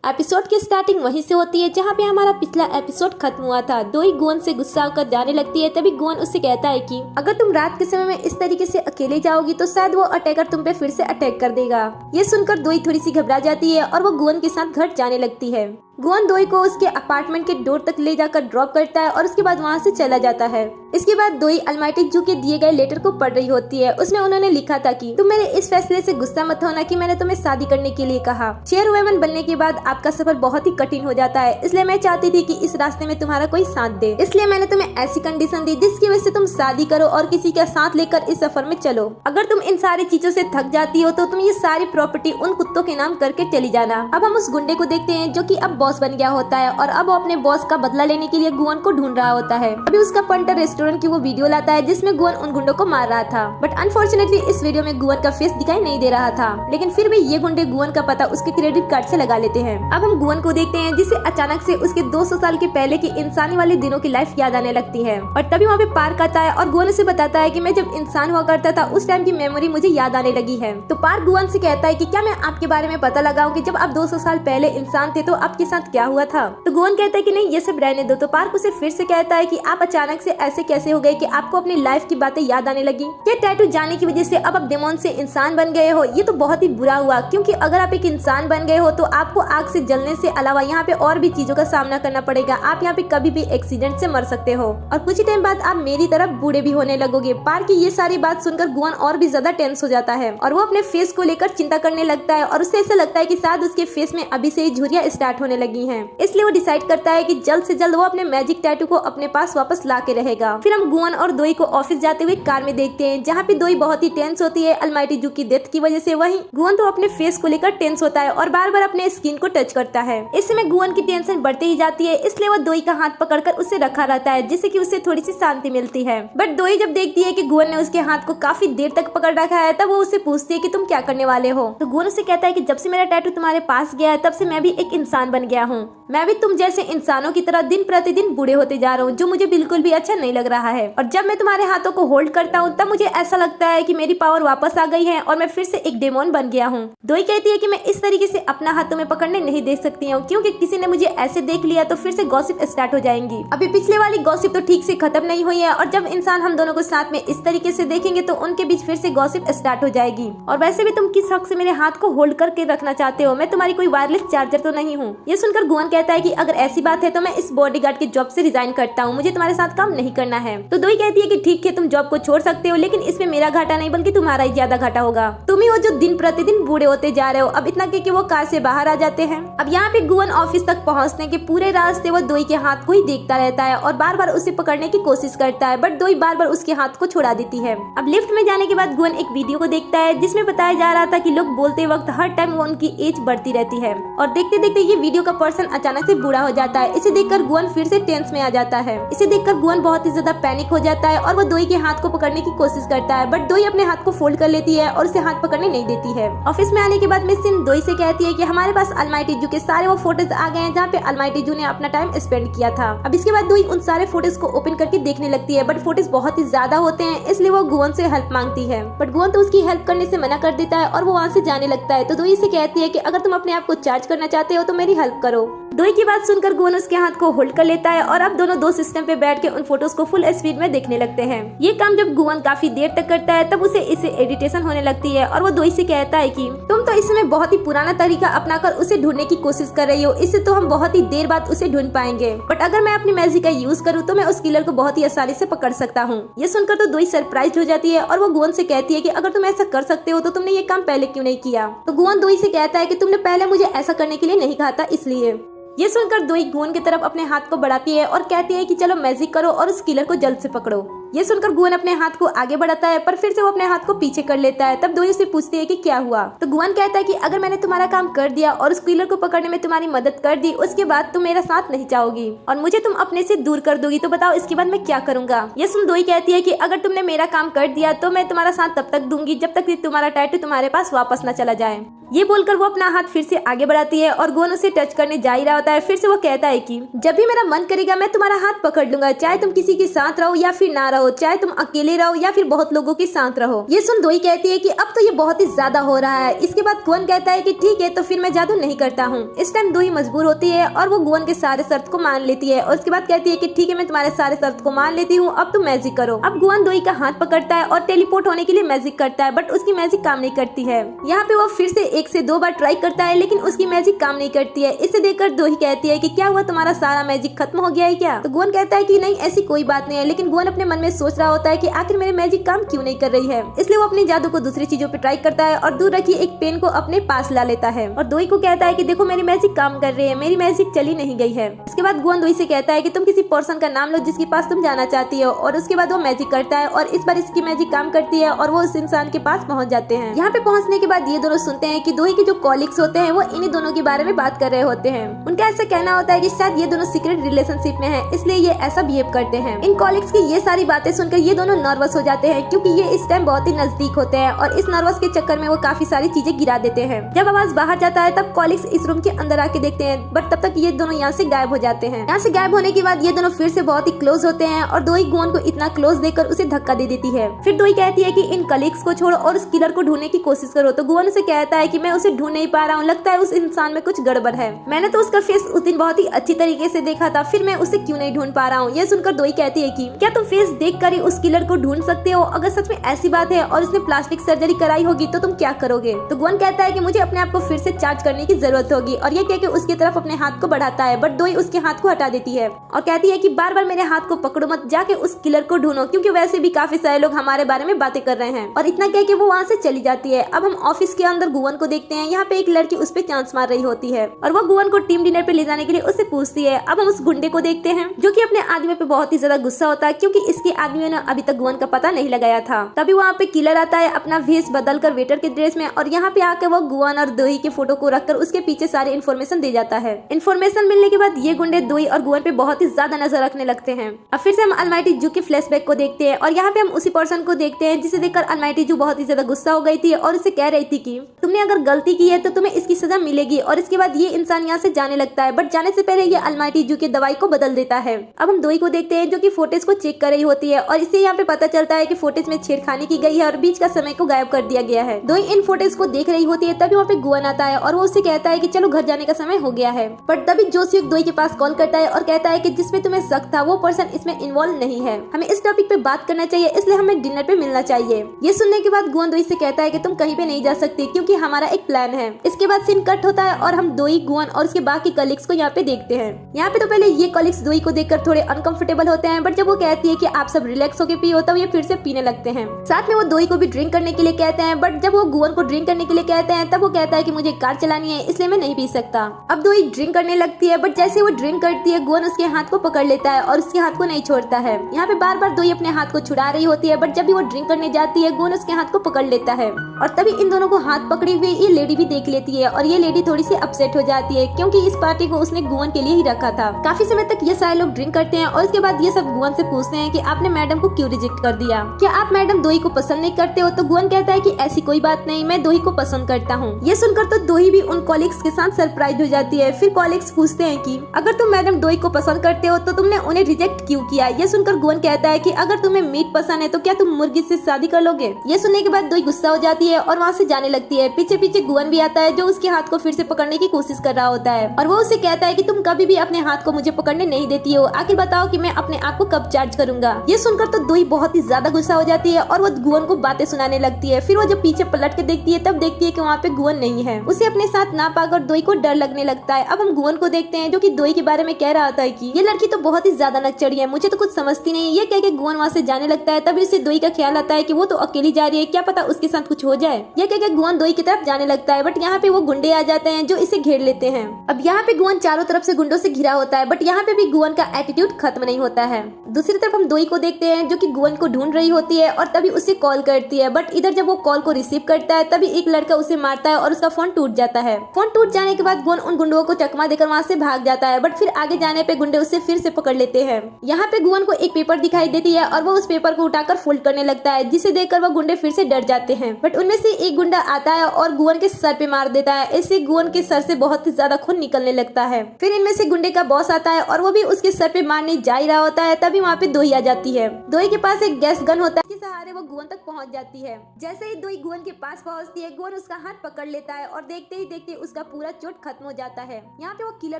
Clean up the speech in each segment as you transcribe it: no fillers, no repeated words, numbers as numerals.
Episode की starting वहीं से होती है जहाँ पे हमारा पिछला एपिसोड खत्म हुआ था। दोई गुवन से गुस्सा होकर जाने लगती है। तभी गुवन उससे कहता है कि अगर तुम रात के समय में इस तरीके से अकेले जाओगी तो शायद वो अटैकर तुम पे फिर से अटैक कर देगा। ये सुनकर दोई थोड़ी सी घबरा जाती है और वो गुवन के साथ घर जाने लगती है। गुवन दोई को उसके अपार्टमेंट के डोर तक ले जाकर ड्रॉप करता है और उसके बाद वहाँ से चला जाता है। इसके बाद दोई अलमाइटी जू के दिए गए लेटर को पढ़ रही होती है। उसमें उन्होंने लिखा था कि तुम मेरे इस फैसले से गुस्सा मत होना कि मैंने तुम्हें शादी करने के लिए कहा। चेयरवुमन बनने के बाद आपका सफर बहुत ही कठिन हो जाता है, इसलिए मैं चाहती थी कि इस रास्ते में तुम्हारा कोई साथ दे। इसलिए मैंने तुम्हें ऐसी कंडीशन दी जिसकी वजह से तुम शादी करो और किसी का साथ लेकर इस सफर में चलो। अगर तुम इन सारी चीजों से थक जाती हो तो तुम ये सारी प्रॉपर्टी उन कुत्तों के नाम करके चली जाना। अब हम उस गुंडे को देखते हैं जो कि अब बॉस बन गया होता है और अब वो अपने बॉस का बदला लेने के लिए गुवन को ढूंढ रहा होता है। अभी उसका पंटर रेस्टोरेंट की वो वीडियो लाता है जिसमें गुवन उन गुंडों को मार रहा था। बट अनफॉर्चुनेटली इस वीडियो में गुवन का फेस दिखाई नहीं दे रहा था, लेकिन फिर भी ये गुंडे गुवन का पता उसके क्रेडिट कार्ड से लगा लेते हैं। अब हम गुवन को देखते हैं जिसे अचानक से उसके 200 साल के पहले की इंसानी वाले दिनों की लाइफ याद आने लगती है। और तभी वहाँ पे पार्क आता है और गुवन उसे बताता है कि मैं जब इंसान हुआ करता था उस टाइम की मेमोरी मुझे याद आने लगी है। तो पार्क गुवन से कहता है कि क्या मैं आपके बारे में पता लगाऊं कि जब आप 200 साल पहले इंसान थे तो आपके साथ क्या हुआ था। तो गुवन कहता है कि नहीं, ये सब रहने दो। तो पार्क उसे फिर से कहता है कि आप अचानक से ऐसे कैसे हो गए कि आपको अपनी लाइफ की बातें याद आने लगी। क्या टैटू जाने की वजह से अब आप डेमोन से इंसान बन गए हो? ये तो बहुत ही बुरा हुआ, क्योंकि अगर आप एक इंसान बन गए हो तो आपको आग से जलने से अलावा यहाँ पे और भी चीजों का सामना करना पड़ेगा। आप यहाँ पे कभी भी एक्सीडेंट से मर सकते हो और कुछ ही टाइम बाद आप मेरी तरफ बूढ़े भी होने लगोगे। पार्क की ये सारी बात सुनकर गुवन और भी ज्यादा टेंस हो जाता है और वो अपने फेस को लेकर चिंता करने लगता है और उसे ऐसा लगता है कि शायद उसके फेस में अभी से ही झुर्रियां स्टार्ट होने लगी हैं। इसलिए वो डिसाइड करता है कि जल्द से जल्द वो अपने मैजिक टैटू को अपने पास वापस ला के रहेगा। फिर हम गुवन और दोई को ऑफिस जाते हुए कार में देखते हैं जहाँ पे दोई बहुत ही टेंस होती है अलमाइटी जू की डेथ की वजह से। वहीं गुवन तो अपने फेस को लेकर टेंस होता है और बार बार अपने स्किन को टच करता है। इस समय गुवन की टेंशन बढ़ती ही जाती है, इसलिए वो दोई का हाथ पकड़कर उसे रखा रहता है जिससे कि उसे थोड़ी सी शांति मिलती है। बट दोई जब देखती है कि गुवन ने उसके हाथ को काफी देर तक पकड़ रखा है तब वो उससे पूछती है कि तुम क्या करने वाले हो। तो गुवन उसे कहता है कि जब से मेरा टैटू तुम्हारे पास गया है तब से मैं भी एक इंसान बन गया हूँ। मैं भी तुम जैसे इंसानों की तरह दिन प्रतिदिन बूढ़े होते जा रहा हूँ, जो मुझे बिल्कुल भी अच्छा नहीं लग रहा है। और जब मैं तुम्हारे हाथों को होल्ड करता हूँ तब मुझे ऐसा लगता है कि मेरी पावर वापस आ गई है और मैं फिर से एक डेमोन बन गया हूँ। दोई कहती है कि मैं इस तरीके से अपना हाथ तुम्हें पकड़ने नहीं दे सकती हूँ, क्योंकि किसी ने मुझे ऐसे देख लिया तो फिर से गॉसिप स्टार्ट हो जाएंगी। अभी पिछले वाली गॉसिप तो ठीक से खत्म नहीं हुई है और जब इंसान हम दोनों को साथ में इस तरीके से देखेंगे तो उनके बीच फिर से गॉसिप स्टार्ट हो जाएगी। और वैसे भी तुम किस हक से मेरे हाथ को होल्ड करके रखना चाहते हो? मैं तुम्हारी कोई वायरलेस चार्जर तो नहीं हूँ। ये सुनकर गुवन कहता है कि अगर ऐसी बात है तो मैं इस बॉडीगार्ड के जॉब से रिजाइन करता हूँ, मुझे तुम्हारे साथ काम नहीं करना है। तो दोई कहती है कि ठीक है, तुम जॉब को छोड़ सकते हो, लेकिन इसमें मेरा घाटा नहीं बल्कि तुम्हारा ही ज्यादा घाटा होगा। तुम ही हो जो दिन प्रतिदिन बूढ़े होते जा रहे हो। अब इतना कि वो कार से बाहर आ जाते हैं। अब यहाँ पे गुवन ऑफिस तक पहुँचने के पूरे रास्ते वो दोई के हाथ को ही देखता रहता है और बार बार उसे पकड़ने की कोशिश करता है, बट दोई बार बार उसके हाथ को छुड़ा देती है। अब लिफ्ट में जाने के बाद गुवन एक वीडियो को देखता है जिसमें बताया जा रहा था कि लोग बोलते वक्त हर टाइम वो उनकी एज बढ़ती रहती है और देखते देखते ये वीडियो का पर्सन अचानक से बूढ़ा हो जाता है। इसे देखकर गुवन फिर से टेंस में आ जाता है। इसे देखकर गुवन बहुत ही ज्यादा पैनिक हो जाता है और वो दोई के हाथ को पकड़ने की कोशिश करता है, बट दोई अपने हाथ को फोल्ड कर लेती है और उसे हाथ पकड़ने नहीं देती है। ऑफिस में आने के बाद मिस सिन दोई से कहती है कि हमारे पास अलमाइटी जू के सारे वो फोटोज आ गए हैं जहाँ पे अलमाइटी जू ने अपना टाइम स्पेंड किया था। अब इसके बाद दोई उन सारे फोटोज को ओपन करके देखने लगती है, बट फोटोज बहुत ही ज्यादा होते हैं, इसलिए वो गुवन से हेल्प मांगती है। बट गुवन तो उसकी हेल्प करने से मना कर देता है और वो वहाँ से जाने लगता है। तो दोई से कहती है कि अगर तुम अपने आप को चार्ज करना चाहते हो तो मेरी हेल्प करो। दोई की बात सुनकर गुवन उसके हाथ को होल्ड कर लेता है और अब दोनों दो सिस्टम पे बैठ के उन फोटोज को फुल स्पीड में देखने लगते हैं। ये काम जब गुवन काफी देर तक करता है तब उसे इसे इरिटेशन होने लगती है और वो दोई से कहता है कि तुम तो इस समय बहुत ही पुराना तरीका अपनाकर उसे ढूंढने की कोशिश कर रही हो, इससे तो हम बहुत ही देर बाद उसे ढूंढ पाएंगे। बट अगर मैं अपनी मैजिक का यूज करूँ तो मैं उस किलर को बहुत ही आसानी से पकड़ सकता हूँ। ये सुनकर तो दोई सरप्राइज हो जाती है और वो गुवन से कहती है कि अगर तुम ऐसा कर सकते हो तो तुमने ये काम पहले क्यों नहीं किया। तो गुवन दोई से कहता है कि तुमने पहले मुझे ऐसा करने के लिए नहीं कहा था, इसलिए। ये सुनकर दोई गुवन की तरफ अपने हाथ को बढ़ाती है और कहती है कि चलो मैजिक करो और उस किलर को जल्द से पकड़ो। ये सुनकर गुवन अपने हाथ को आगे बढ़ाता है, पर फिर से वो अपने हाथ को पीछे कर लेता है। तब दोई उससे पूछती है कि क्या हुआ। तो गुवन कहता है कि अगर मैंने तुम्हारा काम कर दिया और उस किलर को पकड़ने में तुम्हारी मदद कर दी, उसके बाद तुम मेरा साथ नहीं चाहोगी और मुझे तुम अपने से दूर कर दोगी, तो बताओ इसके बाद मैं क्या करूंगा। ये सुन दोई कहती है कि अगर तुमने मेरा काम कर दिया तो मैं तुम्हारा साथ तब तक दूंगी जब तक कि तुम्हारा टैटू तुम्हारे पास वापस न चला जाए। ये बोलकर वो अपना हाथ फिर से आगे बढ़ाती है और गुवन उसे टच करने जा ही रहा होता है। फिर से वो कहता है कि जब भी मेरा मन करेगा मैं तुम्हारा हाथ पकड़ लूंगा, चाहे तुम किसी के साथ रहो या फिर ना रहो, रहो, चाहे तुम अकेले रहो या फिर बहुत लोगों के साथ रहो। ये सुन दोई कहती है कि अब तो ये बहुत ही ज्यादा हो रहा है। इसके बाद गुवन कहता है कि ठीक है तो फिर मैं जादू नहीं करता हूँ। इस टाइम दोई मजबूर होती है और वो गुवन के सारे शर्त को मान लेती है और उसके बाद कहती है कि ठीक है मैं तुम्हारे सारे शर्त को मान लेती हूँ, अब तुम मैजिक करो। अब गुवन दोई का हाथ पकड़ता है और टेलीपोर्ट होने के लिए मैजिक करता है, बट उसकी मैजिक काम नहीं करती है। यहाँ पे वो फिर से 1 से 2 बार ट्राई करता है लेकिन उसकी मैजिक काम नहीं करती है। इसे देखकर दोई कहती है कि क्या हुआ, तुम्हारा सारा मैजिक खत्म हो गया है क्या? तो गुवन कहता है कि नहीं ऐसी कोई बात नहीं है, लेकिन गुवन अपने मन में सोच रहा होता है कि आखिर मेरे मैजिक काम क्यों नहीं कर रही है। इसलिए वो अपने जादू को दूसरी चीजों पे ट्राई करता है और दूर रखी एक पेन को अपने पास ला लेता है और दोई को कहता है कि देखो मेरी मैजिक काम कर रही है, मेरी मैजिक चली नहीं गई है। इसके बाद गुवन दोई से कहता है कि तुम किसी पर्सन का नाम लो जिसके पास तुम जाना चाहती हो और उसके बाद वो मैजिक करता है और इस बार इसकी मैजिक काम करती है और वो उस इंसान के पास पहुंच जाते हैं। यहाँ पे पहुंचने के बाद ये दोनों सुनते हैं कि दोई के जो कॉलिग्स होते हैं वो इन्हीं दोनों के बारे में बात कर रहे होते हैं। उनका ऐसा कहना होता है कि शायद ये दोनों सीक्रेट रिलेशनशिप में हैं, इसलिए ये ऐसा बिहेव करते हैं। इन कॉलिग्स की ये सारी बातें सुनकर ये दोनों नर्वस हो जाते हैं क्योंकि ये इस टाइम बहुत ही नजदीक होते हैं और इस नर्वस के चक्कर में वो काफी सारी चीजें गिरा देते हैं। जब आवाज बाहर जाता है तब कॉलिग्स इस रूम के अंदर आके देखते हैं, बट तब तक ये दोनों यहाँ से गायब हो जाते हैं। यहाँ से गायब होने के बाद ये दोनों फिर से बहुत ही क्लोज होते हैं और दोई गुवन को इतना क्लोज देखकर उसे धक्का दे देती है। फिर दोई कहती है कि इन कलीग्स को छोड़ो और उस किलर को ढूंढने की कोशिश करो। तो गुवन उसे कहता है कि मैं उसे ढूंढ नहीं पा रहा हूँ, लगता है उस इंसान में कुछ गड़बड़ है। मैंने तो उसका फेस उस दिन बहुत ही अच्छी तरीके से देखा था, फिर मैं उसे क्यों नहीं ढूंढ पा रहा हूँ। ये सुनकर दोई कहती है कि क्या तुम फेस देखकर ही उस किलर को ढूंढ सकते हो? अगर सच में ऐसी बात है और उसने प्लास्टिक सर्जरी कराई होगी तो तुम क्या करोगे? तो गुवन कहता है कि मुझे अपने आप को फिर से चार्ज करने की जरूरत होगी और ये कहकर उसकी तरफ अपने हाथ को बढ़ाता है, बट दोई उसके हाथ को हटा देती है और कहती है कि बार बार मेरे हाथ को पकड़ो मत, जाके उस किलर को ढूंढो क्योंकि वैसे भी काफी सारे लोग हमारे बारे में बातें कर रहे हैं। और इतना कह के वो वहाँ से चली जाती है। अब हम ऑफिस के अंदर गुवन को देखते हैं। यहाँ पे एक लड़की उस पे चांस मार रही होती है और वो गुवन को टीम डिनर पे ले जाने के लिए उससे पूछती है। अब हम उस गुंडे को देखते हैं जो कि अपने आदमी पे बहुत ही ज्यादा गुस्सा होता है क्योंकि इसके आदमी ने अभी तक गुवन का पता नहीं लगाया था। तभी वहाँ पे किलर आता है अपना भेष बदल कर वेटर के ड्रेस में और यहाँ पे आकर वो गुवन और दोई के फोटो को रखकर उसके पीछे सारी इन्फॉर्मेशन दे जाता है। इन्फॉर्मेशन मिलने के बाद ये गुंडे दोई और गुवन पे बहुत ही ज्यादा नजर रखने लगते हैं। अब फिर से हम अलमाइटी जू के फ्लैशबैक को देखते हैं और यहाँ पे हम उसी पर्सन को देखते हैं जिसे देखकर अलमाइटी जू बहुत ही ज्यादा गुस्सा हो गई थी और उसे कह रही थी कि तुमने अगर गलती की है तो तुम्हें इसकी सजा मिलेगी। और इसके बाद ये इंसान यहाँ से जाने लगता है, बट जाने से पहले ये अलमाइटी जू के दवाई को बदल देता है। अब हम दोई को देखते हैं जो कि फुटेज को चेक कर रही होती है और इससे यहाँ पे पता चलता है कि फुटेज में छेड़खानी की गई है और बीच का समय को गायब कर दिया गया है। दोई इन फुटेज को देख रही होती है, तभी वहाँ पे गुवन आता है और वो उससे कहता है कि चलो घर जाने का समय हो गया है। बट तभी जोसियुक दोई के पास कॉल करता है और कहता है कि जिसमें तुम्हें शक था वो पर्सन इसमें इन्वॉल्व नहीं है, हमें इस टॉपिक पे बात करना चाहिए, इसलिए हमें डिनर पे मिलना चाहिए। ये सुनने के बाद गुवन दोई से कहता है कि तुम कहीं पे नहीं जा सकती क्योंकि हमारा एक प्लान है। इसके बाद सीन कट होता है और हम दोई, गुवन और उसके बाकी कलीग्स को यहाँ पे देखते हैं। यहाँ पे तो पहले ये कलीग्स दोई को देखकर थोड़े अनकंफर्टेबल होते हैं, बट जब वो कहती है कि आप सब रिलैक्स होकर पियो तब ये फिर से पीने लगते हैं। साथ में वो दोई को भी ड्रिंक करने के लिए कहते हैं, बट जब वो गुवन को ड्रिंक करने के लिए कहते हैं तब वो कहता है कि मुझे कार चलानी है इसलिए मैं नहीं पी सकता। अब दोई ड्रिंक करने लगती है, बट जैसे वो ड्रिंक करती है गुवन उसके हाथ को पकड़ लेता है और उसके हाथ को नहीं छोड़ता है। यहाँ पे बार बार दोई अपने हाथ को छुड़ा रही होती है, बट जब भी वो ड्रिंक करने जाती है गुवन उसके हाथ को पकड़ लेता है और तभी इन दोनों को हाथ पकड़े हुए ये लेडी भी देख लेती है और ये लेडी थोड़ी सी अपसेट हो जाती है क्योंकि इस पार्टी को उसने गुवन के लिए ही रखा था। काफी समय तक ये सारे लोग ड्रिंक करते हैं और उसके बाद ये सब गुवन से पूछते हैं कि आपने मैडम को क्यों रिजेक्ट कर दिया, क्या आप मैडम दोई को पसंद नहीं करते हो? तो गुवन कहता है कि ऐसी कोई बात नहीं, मैं दोई को पसंद करता हूँ। ये सुनकर तो दोई भी उन कॉलिग्स के साथ सरप्राइज हो जाती है। फिर कॉलिग्स पूछते हैं कि अगर तुम मैडम दोई को पसंद करते हो तो तुमने उन्हें रिजेक्ट क्यों किया? ये सुनकर गुवन कहता है कि अगर तुम्हें मीट पसंद है तो क्या तुम मुर्गी से शादी कर लोगे? ये सुनने के बाद दोई गुस्सा हो जाती है और वहाँ से जाने लगती है। पीछे पीछे गुवन भी आता है जो उसके हाथ को फिर से पकड़ने की कोशिश कर रहा होता है और वो उसे कहता है कि तुम कभी भी अपने हाथ को मुझे पकड़ने नहीं देती हो, आखिर बताओ कि मैं अपने आप को कब चार्ज करूंगा। ये सुनकर तो दोई बहुत ही ज्यादा गुस्सा हो जाती है और वो गुवन को बातें सुनाने लगती है। फिर वो जब पीछे पलट के देखती है तब देखती है कि वहाँ पे गुवन नहीं है। उसे अपने साथ ना पाकर दोई को डर लगने लगता है। अब हम गुवन को देखते हैं जो कि दोई के बारे में कह रहा था कि ये लड़की तो बहुत ही ज्यादा नकचड़ी है, मुझे तो कुछ समझती नहीं। ये कह के गुवन वहाँ से जाने लगता है। तभी उसे दोई का ख्याल आता है कि वो तो अकेली जा रही है, क्या पता उसके साथ कुछ हो जाए। ये कह के गुवन दोई की तरफ जाने लगता है, बट यहाँ पे वो गुंडे आ जाते हैं जो इसे घेर लेते हैं। अब यहाँ पे गुवन चारों तरफ से गुंडों से घिरा होता है, बट यहाँ पे भी गुवन का एटीट्यूड खत्म नहीं होता है। दूसरी तरफ हम दोई को देखते हैं जो कि गुवन को ढूंढ रही होती है और तभी उसे कॉल करती है, बट इधर जब वो कॉल को रिसीव करता है तभी एक लड़का उसे मारता है और उसका फोन टूट जाता है। फोन टूट जाने के बाद गुवन उन गुंडों को चकमा देकर वहाँ से भाग जाता है, बट फिर आगे जाने पे गुंडे उसे फिर से पकड़ लेते हैं। यहाँ पे गुवन को एक पेपर दिखाई देती है और वो उस पेपर को उठाकर फोल्ड करने लगता है, जिसे देखकर वो गुंडे फिर से डर जाते हैं। बट उनमें से एक गुंडा आता है और गुवन के सर पे मार देता है। इससे गुवन के सर से बहुत ही ज्यादा खून निकलने लगता है। फिर इनमें से गुंडे का बॉस आता है और वो भी उसके सर पे मारने जा ही रहा होता है, तभी वहाँ पे दोई आ जाती जाती है। दोई के पास एक गैस गन होता है, जिसके सहारे वो गुवन तक पहुंच जाती है। जैसे ही दोई गुवन के पास पहुंचती है, गुवन उसका हाथ पकड़ लेता है और देखते ही देखते उसका पूरा चोट खत्म हो जाता है। यहाँ पे वो किलर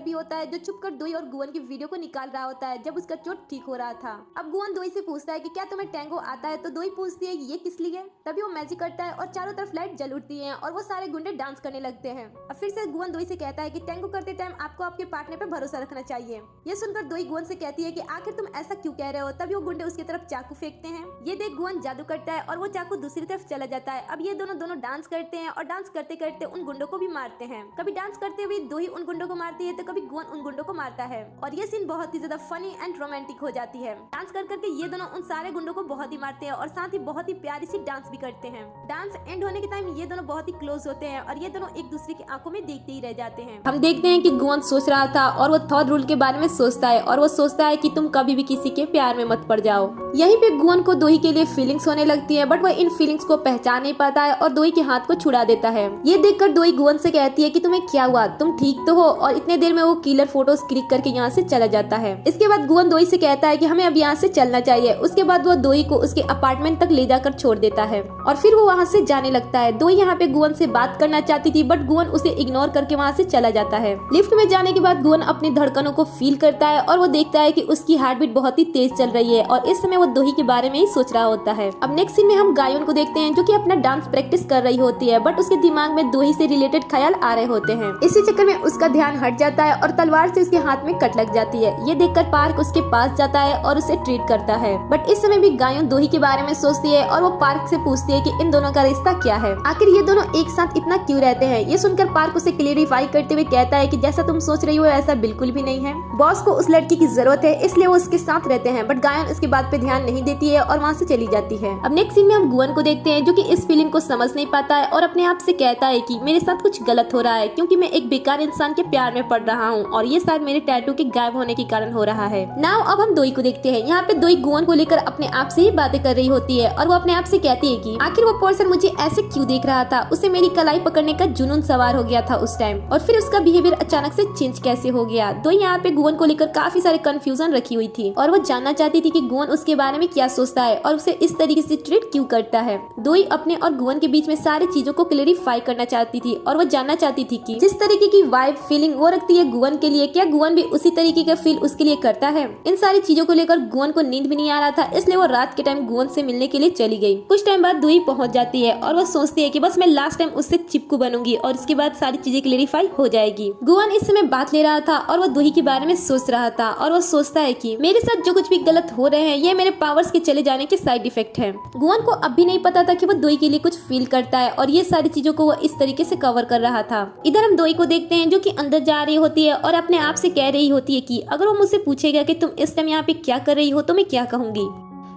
भी होता है जो छुपकर दोई और गुवन की वीडियो को निकाल रहा होता है जब उसका चोट ठीक हो रहा था। अब गुवन दोई से पूछता है कि क्या तुम्हें टैंगो आता है, तो दोई पूछती है ये किस लिए। तभी वो मैजिक करता है और चारों तरफ लाइट जल उठती है और वो सारे गुंडे डांस करने लगते हैं। अब फिर से गुवन दोई से कहता है कि टैंगो करते टाइम आपको आपके पार्टनर पे भरोसा रखना चाहिए। ये सुनकर दोई गुवन से कहती है कि आखिर तुम ऐसा क्यों कह रहे हो। तभी वो गुंडे उसकी तरफ चाकू फेंकते हैं। ये देख गुवन जादू करता है और वो चाकू दूसरी तरफ चला जाता है। अब ये दोनों डांस करते हैं और डांस करते करते उन गुंडों को भी मारते हैं। कभी डांस करते हुए दोई उन गुंडों को मारती है तो कभी गुवन उन गुंडों को मारता है और ये सीन बहुत ही ज्यादा फनी एंड रोमांटिक हो जाती है। डांस कर करके ये दोनों उन सारे गुंडों को बहुत ही मारते हैं और साथ ही बहुत ही प्यारी सी डांस भी करते हैं। डांस एंड होने के टाइम ये दोनों बहुत ही क्लोज होते हैं और ये दोनों एक दूसरे की आंखों में देखते ही रह जाते हैं। हम देखते हैं कि गुवन सोच रहा था और वो थर्ड रूल के बारे में सोचता है और वो सोचता है कि तुम कभी भी किसी के प्यार में मत पड़ जाओ। यहीं पे गुवन को दोई के लिए फीलिंग्स होने लगती है, बट वो इन फीलिंग्स को पहचान नहीं पाता है और दोई के हाथ को छुड़ा देता है। ये देखकर दोई गुवन से कहती है कि तुम्हें क्या हुआ, तुम ठीक तो हो। और इतने देर में वो किलर फोटोज क्लिक करके यहाँ से चला जाता है। इसके बाद गुवन दोई से कहता है कि हमें अब यहाँ से चलना चाहिए। उसके बाद वो दोई को उसके अपार्टमेंट तक ले जाकर छोड़ देता है और फिर वो वहाँ से जाने लगता है। दोई यहाँ पे गुवन से बात करना चाहती थी, बट गुवन उसे इग्नोर करके वहाँ से चला जाता है। लिफ्ट में जाने के बाद गुवन अपनी धड़कनों को फील करता है और वो देखता है कि उसकी हार्ट बीट बहुत ही तेज चल रही है और इस समय वो दोई के बारे में ही सोच रहा होता है। अब नेक्स्ट सीन में हम गायोन को देखते हैं जो कि अपना डांस प्रैक्टिस कर रही होती है, बट उसके दिमाग में दोई से रिलेटेड ख्याल आ रहे होते हैं। इसी चक्कर में उसका ध्यान हट जाता है और तलवार से उसके हाथ में कट लग जाती है। ये देखकर पार्क उसके पास जाता है और उसे ट्रीट करता है, बट इस समय भी गायोन दोही के बारे में सोचती है और वो पार्क से पूछती है कि इन दोनों का रिश्ता क्या है, आखिर ये दोनों एक साथ इतना क्यों रहते हैं। ये सुनकर पार्क उसे क्लियरिफाई करते हुए कहता है कि जैसा तुम सोच रही हो ऐसा बिल्कुल भी नहीं है। बॉस को उस लड़की की जरूरत है इसलिए वो उसके साथ रहते हैं, बट गायोन इसकी बात पे ध्यान नहीं देती है और वहाँ से चली जाती है। अब नेक्स्ट सीन में हम गुवन को देखते हैं जो कि इस फीलिंग को समझ नहीं पाता है और अपने आप से कहता है कि मेरे साथ कुछ गलत हो रहा है क्योंकि मैं एक बेकार इंसान के प्यार में पड़ रहा हूँ और ये शायद मेरे टैटू के गायब होने के कारण हो रहा है। नाउ अब हम दोई को देखते हैं। यहाँ पे दोई गुवन को लेकर अपने आप से ही बातें कर रही होती है और वो अपने आप से कहती है कि आखिर वो पर्सन मुझे ऐसे क्यों देख रहा था, उसे मेरी कलाई पकड़ने का जुनून सवार हो गया था उस टाइम, और फिर उसका बिहेवियर अचानक से चेंज कैसे हो गया। दोई यहाँ पे गुवन को लेकर काफी सारे कंफ्यूजन रखी हुई थी और वो जानना चाहती थी कि गुवन उसके बारे में क्या सोचता है और उसे इस तरीके से ट्रीट क्यों करता है। दोई अपने और गुवन के बीच में सारी चीजों को क्लेरिफाई करना चाहती थी और वो जानना चाहती थी कि जिस तरीके की वाइब फीलिंग वो रखती है गुवन के लिए, क्या गुवन भी उसी तरीके का फील उसके लिए करता है। इन सारी चीजों को लेकर गुवन को नींद भी नहीं आ रहा था, इसलिए वो रात के टाइम गुवन से मिलने के लिए चली गई। कुछ टाइम बाद दोई पहुंच जाती है और वो सोचती है कि बस मैं लास्ट टाइम उससे चिपकू बनूंगी और इसके बाद सारी चीजें क्लेरिफाई हो जाएगी। गुवन इस समय बात ले रहा था और वो दोई के बारे में सोच रहा था और वो सोचता है कि मेरे साथ जो कुछ भी गलत हो रहे हैं ये मेरे पावर्स के चले जाने के साइड इफेक्ट है। गुवन को अब भी नहीं पता था कि वो दोई के लिए कुछ फील करता है और ये सारी चीजों को वो इस तरीके से कवर कर रहा था। इधर हम दोई को देखते हैं जो कि अंदर जा रही होती है और अपने आप से कह रही होती है कि अगर वो मुझसे पूछेगा कि तुम इस टाइम यहाँ पे क्या कर रही हो तो मैं क्या कहूंगी।